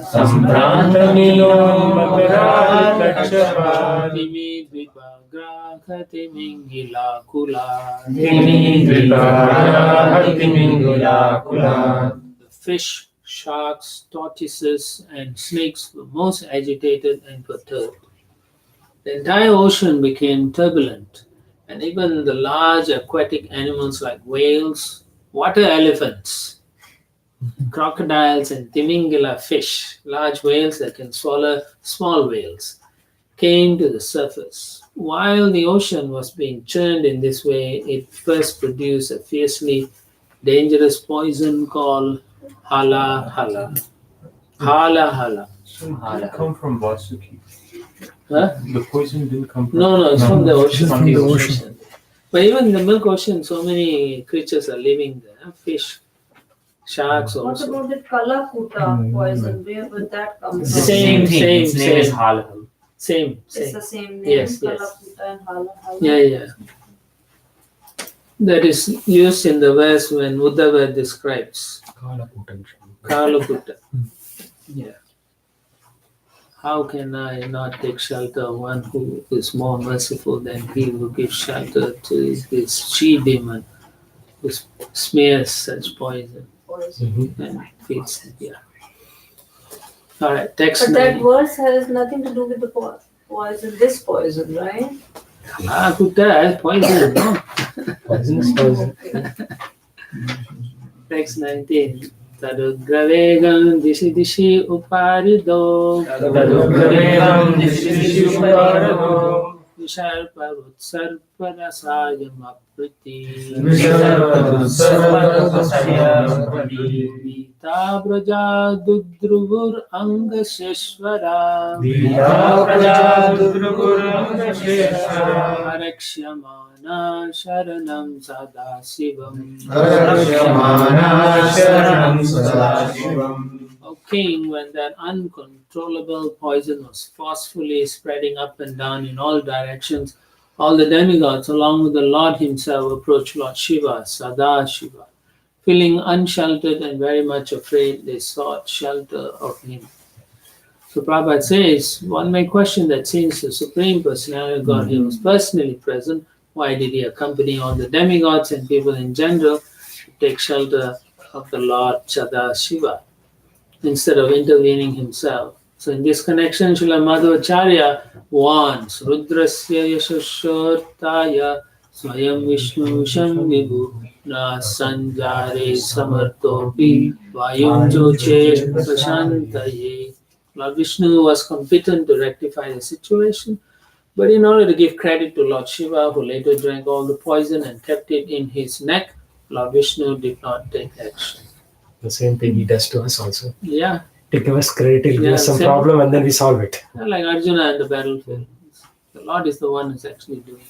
Sambrantaminon makarahi kachapa timi dvipagrahati mingila kula Timi dviparahati mingula kula. The fish, sharks, tortoises, and snakes were most agitated and perturbed. The entire ocean became turbulent, and even the large aquatic animals like whales, water elephants, crocodiles, and timingila fish, large whales that can swallow small whales, came to the surface. While the ocean was being churned in this way, it first produced a fiercely dangerous poison called hala hala. Hala hala. So it didn't come from Vasuki. Huh? The poison didn't come from. No, it's from the ocean. From the ocean. But even in the milk ocean, so many creatures are living there. Fish, sharks What also. about the Kalakuta poison? Where would that come from? Same, thing. Its name is same. halahal. Same, It's same. the same name, Yes, yes. Kalakuta and Hala. Yeah. That is used in the verse when Uddhava describes Kalakutta. Yeah. How can I not take shelter of one who is more merciful than he who gives shelter to this she demon who smears such poison and feeds it? Yeah. All right, text But that 9. verse has nothing to do with the poison, this poison, right? Kalakutta poison, no? Poisonous poison. Text 19. Tadugravegam dishi dishi uparido Tadugravegam dishi uparado Visharparutsarparasayam apriti Visharparutsarparasayam Vita braja dudruvur angasheshvara Vita praja dudruguram kasheshvara Arakshamana sharanam sadasivam Arakshamana sharanam sadashivam. O king, when that uncontrollable poison was forcefully spreading up and down in all directions, all the demigods, along with the Lord himself, approached Lord Shiva, Sada Shiva. Feeling unsheltered and very much afraid, they sought shelter of him. So Prabhupada says, one may question that since the Supreme Personality of Godhead was personally present, why did he accompany all the demigods and people in general to take shelter of the Lord Sada Shiva instead of intervening himself? So in this connection, Srila Madhvacharya warns Rudrasya Yashashotaya Swayam Vishnu Shambhibhu Na Sanjare Samartopi Vayum Joche Prashantaye. Lord Vishnu was competent to rectify the situation, but in order to give credit to Lord Shiva, who later drank all the poison and kept it in his neck, Lord Vishnu did not take action. The same thing he does to us also. Yeah, To give us credit, he'll give us some same. problem and then we solve it. like Arjuna and the battlefield. The Lord is the one who's actually doing it.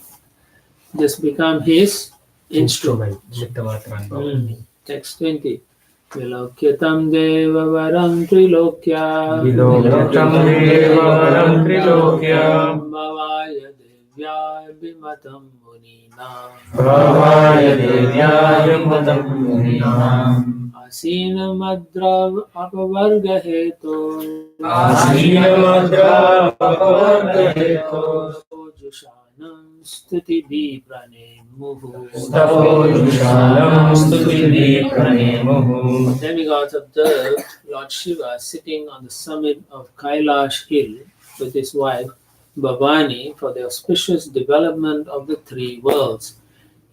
Just become his instrument. Text 20. Vilokyatam deva varam trilokya Vilokyatam deva varam trilokya Bhavaya devya bimatam munina Bhavaya devyaya matam muninam Asina madrav apavarga heto Asina madra papavargaheto Jushanam stuti viprane muhu. Stapodushanam stuti pranemuhu. Demigods observed Lord Shiva sitting on the summit of Kailash hill with his wife Bhavani for the auspicious development of the three worlds.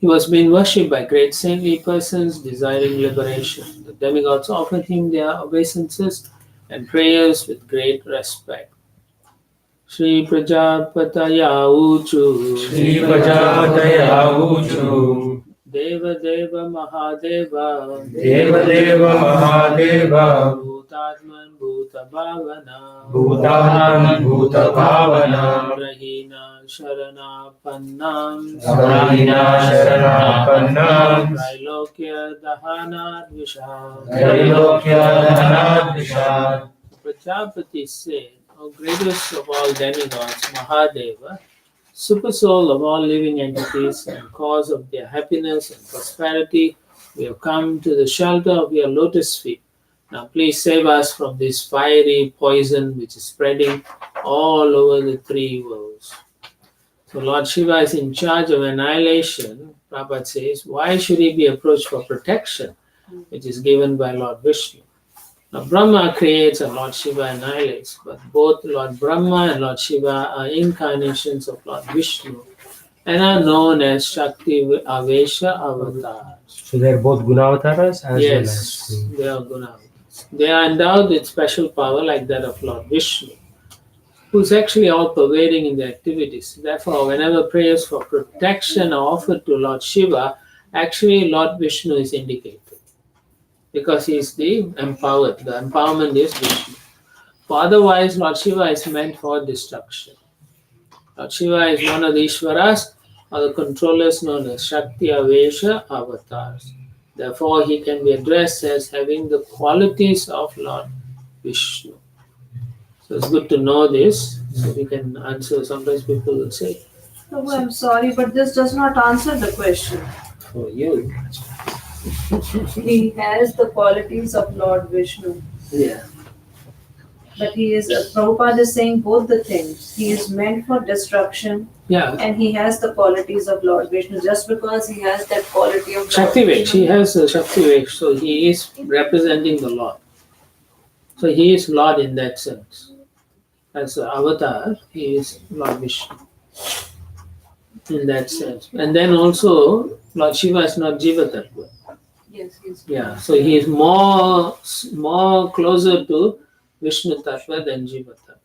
He was being worshipped by great saintly persons desiring liberation. The demigods offered him their obeisances, and prayers with great respect. Shri Prajapataya Uchu Shri Prajapataya Uchu Deva Deva Mahadeva Deva Deva Mahadeva Bhutatman Bhuta Bhavana Bhutanam Bhuta Bhavana Grahina Sharana Pannam Sarahina Sharanapannam Trilokya Dahana Dvisham Trilokya Dhanadvisham Prajapati said, O greatest of all demigods, Mahadeva, supersoul of all living entities and cause of their happiness and prosperity, we have come to the shelter of your lotus feet. Now please save us from this fiery poison which is spreading all over the three worlds. So Lord Shiva is in charge of annihilation. Prabhupada says, why should he be approached for protection, which is given by Lord Vishnu? Now Brahma creates and Lord Shiva annihilates, but both Lord Brahma and Lord Shiva are incarnations of Lord Vishnu and are known as Shakti Avesha avatars. So they are both Gunavataras as Yes, well as. they are Gunavatars. They are endowed with special power like that of Lord Vishnu, who is actually all pervading in their activities. Therefore, whenever prayers for protection are offered to Lord Shiva, actually Lord Vishnu is indicated, because he is the empowered. The empowerment is Vishnu. For otherwise, Lord Shiva is meant for destruction. Lord Shiva is one of the Ishvaras, or the controllers known as Shakti Avesha avatars. Therefore, he can be addressed as having the qualities of Lord Vishnu. So it's good to know this, so we can answer. Sometimes people will say, Prabhu, I'm sorry, but this does not answer the question. for you. He has the qualities of Lord Vishnu. Yeah. But he is, Prabhupada is saying both the things. He is meant for destruction Yeah. and he has the qualities of Lord Vishnu. Just because he has that quality of Lord Shakti Vesh. Vishnu, He has a Shakti Vesh, so he is representing the Lord. So he is Lord in that sense. As an avatar, he is Lord Vishnu in that sense. And then also, Lord Shiva is not Jiva Tattva. yes, he is. Yeah, so he is more closer to Vishnu Tattva than Jiva Tattva.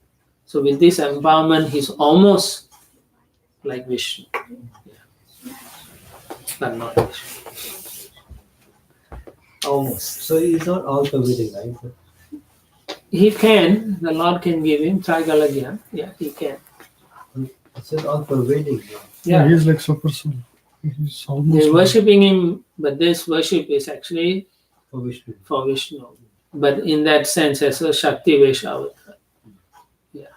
So with this empowerment, he's almost like Vishnu. Yeah. But not Vishnu. Almost. So he's not all pervading, right? He can, the Lord can give him Trigalagya. Yeah, he can. It's not all pervading. Yeah, Yeah, he's like super soul. He's almost. they're worshipping him, but this worship is actually For Vishnu. for Vishnu. But in that sense, as a Shakti Vesha avatar. Yeah.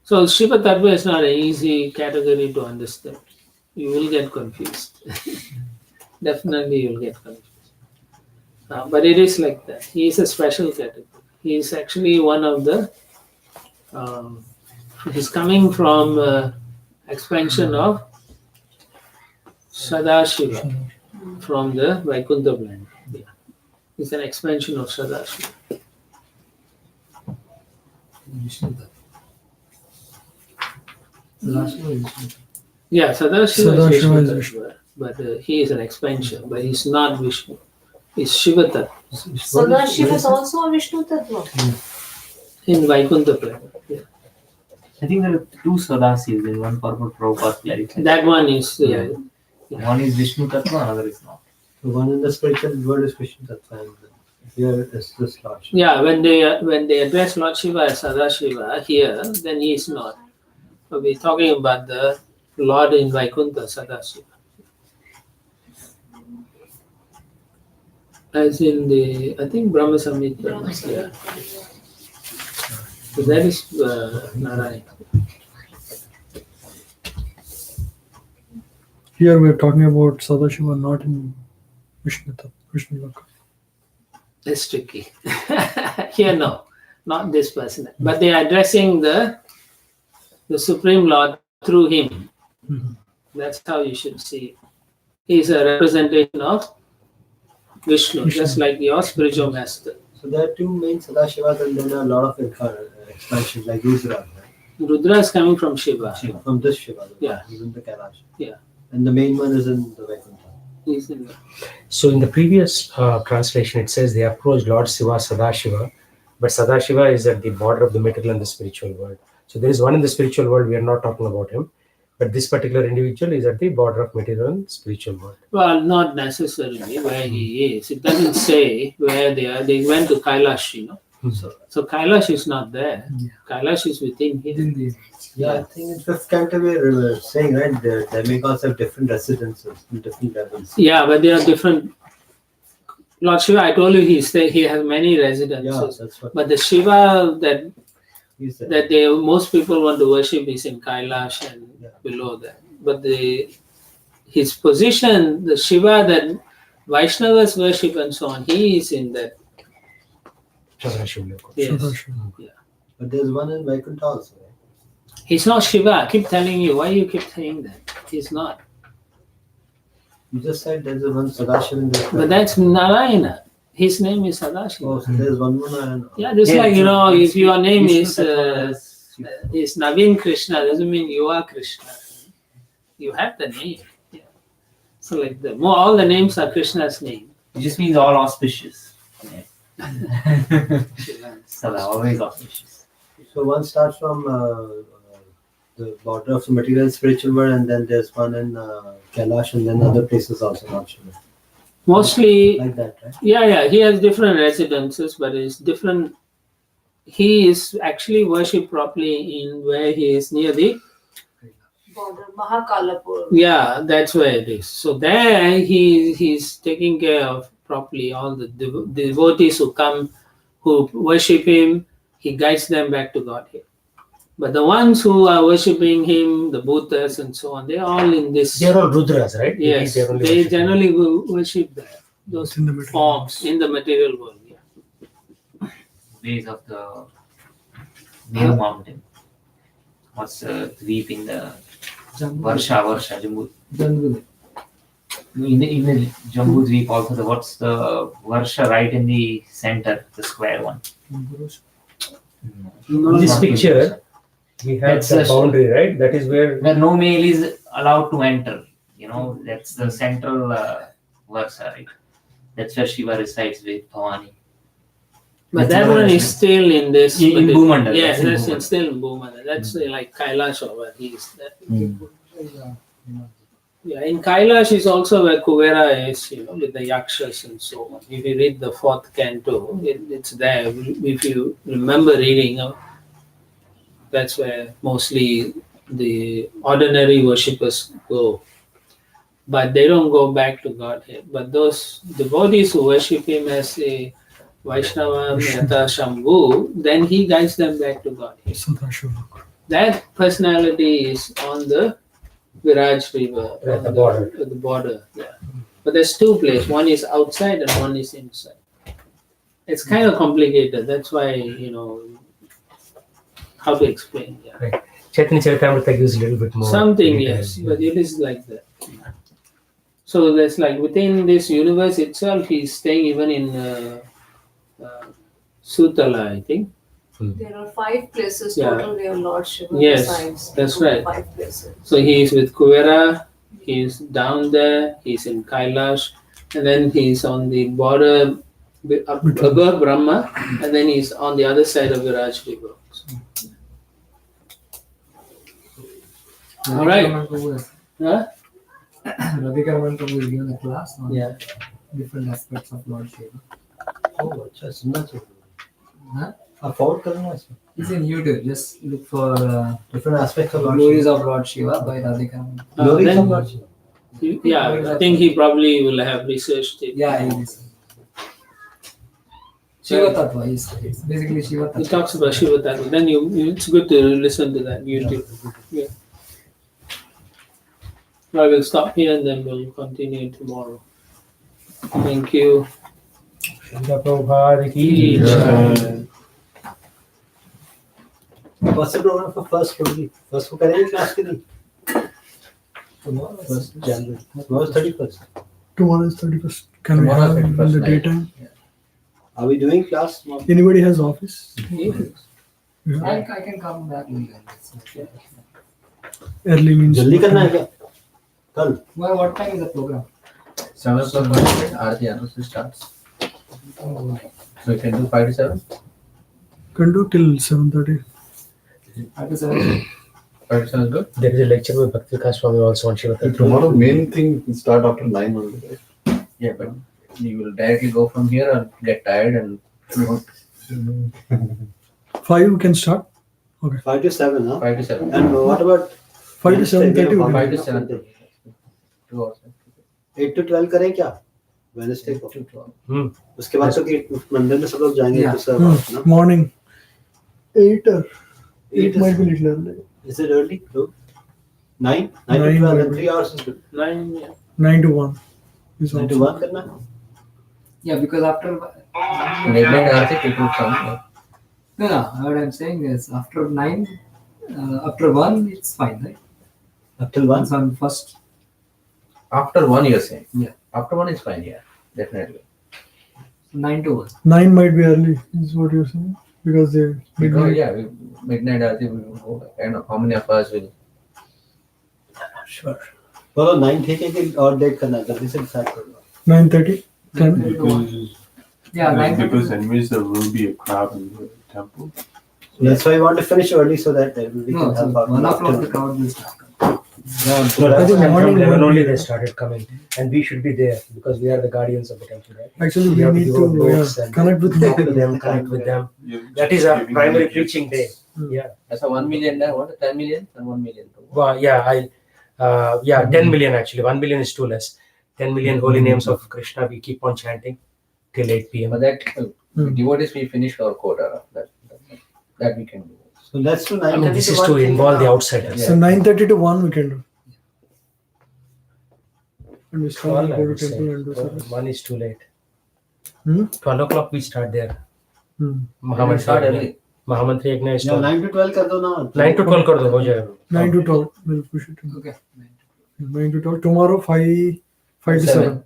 So Shiva Tattva is not an easy category to understand. You will get confused. Definitely you'll get confused. But it is like that. He is a special category. He is actually one of the he's coming from expansion of Sadashiva from the Vaikuntha planet. Yeah. It's an expansion of Sadashiva. Yeah, Sadashiva is Sadashiva Vishnu is Tattva, but he is an expansion, but he's not Vishnu. He's Shiva Tattva Sadashiva is also a Vishnu Tattva. in Vaikuntha planet. Yeah. I think there are two Sadasivas in one purport Prabhupada clarified. That one is One is Vishnu Tattva, another is not. The one in the spiritual world is Vishnu Tattva, and here is this Lord Shiva. yeah. When they address Lord Shiva as Sadashiva here, then he is not. So we're talking about the Lord in Vaikuntha, Sadashiva. As in the, I think Brahma Samhita. Yeah. So that is Narayan. Here we're talking about Sadashiva, not in Vishnu Loka. That's tricky. Here, no, not this person. But they are addressing the Supreme Lord through him. Mhm. That's how you should see it. He's a representation of Vishnu, just like your spiritual master. So there are two main Sadashivas, and then a lot of expansions like Rudra, right? Rudra is coming from Shiva. From this Shiva, Yeah. even the Kailash. Yeah. And the main one is in the Vaikuntha. He's in the, So in the previous translation, it says they approached Lord Shiva, Sadashiva, but Sadashiva is at the border of the material and the spiritual world. So there is one in the spiritual world, we are not talking about him, but this particular individual is at the border of material and spiritual world. well, not necessarily where he is. It doesn't say where they are. They went to Kailash, you know. So Kailash is not there. Kailash is within him. Yeah, I think in fifth canto we are saying, right, the demigods have different residences in different levels. Yeah, but they are different. Lord Shiva, I told you he has many Yeah, residences. that's what But the Shiva he said. that most people want to worship is in Kailash and below that. But his position, the Shiva that Vaishnavas worship and so on, he is in that. Sadashiva. Yes. But there's one in Vaikuntha also, right? He's not Shiva. I keep telling you. Why you keep saying that? He's not. You just said there's one Sadashiva in the. But that's Narayana. His name is Sadashiva. Oh, so there's one more Narayana. Yeah, just like, you know, if your name is Naveen Krishna, doesn't mean you are Krishna. You have the name. Yeah. So like all the names are Krishna's name. It just means all auspicious. Yeah. So they're always auspicious. So one starts from the border of the material and spiritual world, and then there's one in Kailash, and then other places also, not sure. Mostly, Like that, right? yeah, he has different residences, but it's different. He is actually worshipped properly in where he is near the Border, Mahakalapur. Yeah, that's where it is. So there he's taking care of properly all the devotees who come, who worship him. He guides them back to Godhead. But the ones who are worshipping him, the Bhutas and so on, they're all in this. They're all Rudras, right? Yes, they generally worship those in the forms in the material world. Yeah. Base of the New Mountain. What's the dweep in the Varsha, Jambu. In the Jambu Dweep also, what's the Varsha right in the center, the square one? In this picture, we have That's the a- boundary, right? That is where Where no male is allowed to enter. You know, that's the central Varsha, right? That's where Shiva resides with Bhavani. But that one is still in this. In Bhumandal, Yes, that's in that's still in Bhumandal. That's like Kailash over he is there. Yeah, in Kailash is also where Kuvera is, you know, with the Yakshas and so on. If you read the fourth canto, it's there. If you remember reading, that's where mostly the ordinary worshippers go. But they don't go back to Godhead. But those devotees who worship him as a Vaishnava, Yata Shambhu, then he guides them back to Godhead. Sadashiva. That personality is on the Viraj river. At the border. At the border, yeah. But there's two places. One is outside and one is inside. It's kind of complicated. That's why, you know, how to explain. Yeah. right. Chaitanya Charitamrita gives a little bit more. Something, detail, yes, yeah. but it is like that. So there's like within this universe itself, he's staying even in Sutala, I think. There are 5 places Yeah. total where Lord Shiva Yes, resides. that's Total right. 5 places. So he is with Kuvera, he's down there, he's in Kailash, and then he's on the border above Brahma, and then he's on the other side of Viraj river. All right. Huh? Radhika Prabhu will give a class on Yeah. different aspects of Lord Shiva. Oh, अच्छा सुनना चाहिए. Huh? Forward करना है इसमें. It's in YouTube. Just look for Different aspects of Lord Glories Shiva. of Lord Shiva by Radhika Prabhu. Glories then- of Lord Shiva. Yeah, I think he probably will have researched it. Yeah, it is. Shiva Tattva. It's basically Shiva He Tattva. talks about Shiva Tattva. Then it's good to listen to that YouTube. Yeah. I will stop here and then we'll continue tomorrow. Thank you. Srila Prabhupada ki jai. What's the program for first February? First को करेंगे class के दिन. Tomorrow. First January. Tomorrow is 31st. Tomorrow is 31st. Can we Tomorrow have it in 31st the night. daytime? Are we doing class tomorrow? Anybody has office? Yeah. I can come back later. Early means जल्दी करना है क्या? कल. Well, what time is the program? 7 o'clock onwards, Aarti Anusha starts. So you can do 5 to 7? Can do till 7:30. 5 to 7. 5 to 7 is good. There is a lecture with Bhakti Vikas Swami also on Shiva And Tattva. tomorrow main thing will start after 9 only, right? Yeah, but you will directly go from here or get tired and 5 we can start. 5 to 7, huh? 5 to 7. And what about 5 to 7:30. 5 to 7. 2 hours. 8 to 12 करें क्या? Wednesday को. 2 to 12. उसके बाद तो कि मंदिर में सब लोग जाएंगे Yeah. तो सब ना. Morning. 8 or 8 8 might be little early. Is it early? No. 9? 9 to 9 12 might and be. 3 hours is good. 9, yeah. 9 to 1. Is 9 to also. 1 करना? Yeah, because after Midnight Aarti, people come. no, what I'm saying is after 9, after 1, it's fine, right? Up till 1? It's on first. After 1, you're saying? Yeah. After 1 is fine, yeah. Definitely. 9 to 1. 9 might be early, is what you're saying. Because they Because, yeah, midnight Aarti, we will go. I don't know how many of us will. Sure. बोलो 9 ठीक है कि और date करना है जल्दी से decide कर लो. 9:30. 10. Because, Yeah, 9 because anyways there will be a crowd in the temple. That's why I want to finish early so that we No, can so help out. 1 o'clock the crowd will start. Yeah, No, so I think that's- from 11 morning only would they started coming, and we should be there because we are the guardians of the temple, right? Actually, We we have to need give to our notes and connect with talk to them. them, connect with them. You're That just is our giving primary them preaching day. gifts. Yeah. That's a 1 million, what? 10 million and 1 million. Well, yeah, 10 million actually. 1 million is too less. 10 million holy names of Krishna we keep on chanting till 8 p.m. But that devotees, we finished our quota of that we can do. So let's do 9:30 I mean, this is 1 to ठीक है involve the ना? outsiders. So 9:30 to 1 we can do. And we start 12, and I go to would say. temple and do service. 1 is too late. 12 o'clock we start there. We start early. Mahamantri Yajna is Yeah, 9 to 12 कर दो ना. 9 to 12 कर दो, हो जाएगा. 9 to 12. We'll push it. Okay. 9 to 12. Tomorrow 5 to 7.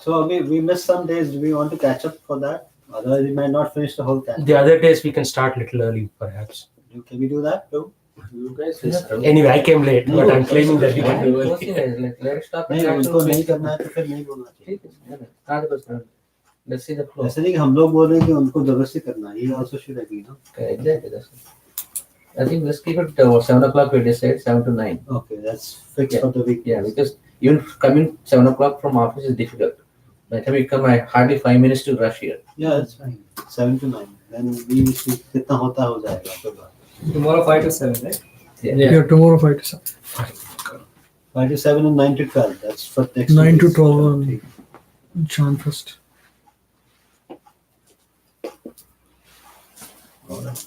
So we missed some days. Do we want to catch up for that? Otherwise, we might not finish the whole catch. The other days we can start little early, perhaps. Can we do that too? You guys decide. Anyway, I came late, but I'm claiming that we can do it. Let's start. नहीं उनको नहीं करना है तो फिर नहीं बोलना चाहिए. Start the start. Let's see the flow. ऐसे नहीं कि हम लोग बोल रहे हैं कि उनको जबरदस्ती करना है. He also should agree, no? Okay, exactly. That's it. I think let's keep it 7 o'clock. We decide 7 to 9. Okay, that's fixed for the week. Yeah, because even coming 7 o'clock from office is difficult. By the time we come, I hardly 5 minutes to rush here. Yeah, that's fine. 7 to 9. Then we see कितना होता हो जाएगा तो बात. Tomorrow 5 to 7, right? Yeah, tomorrow 5 to 7. 5 to 7 and 9 to 12. That's for next 9 to week. 12 on Chan first. All right.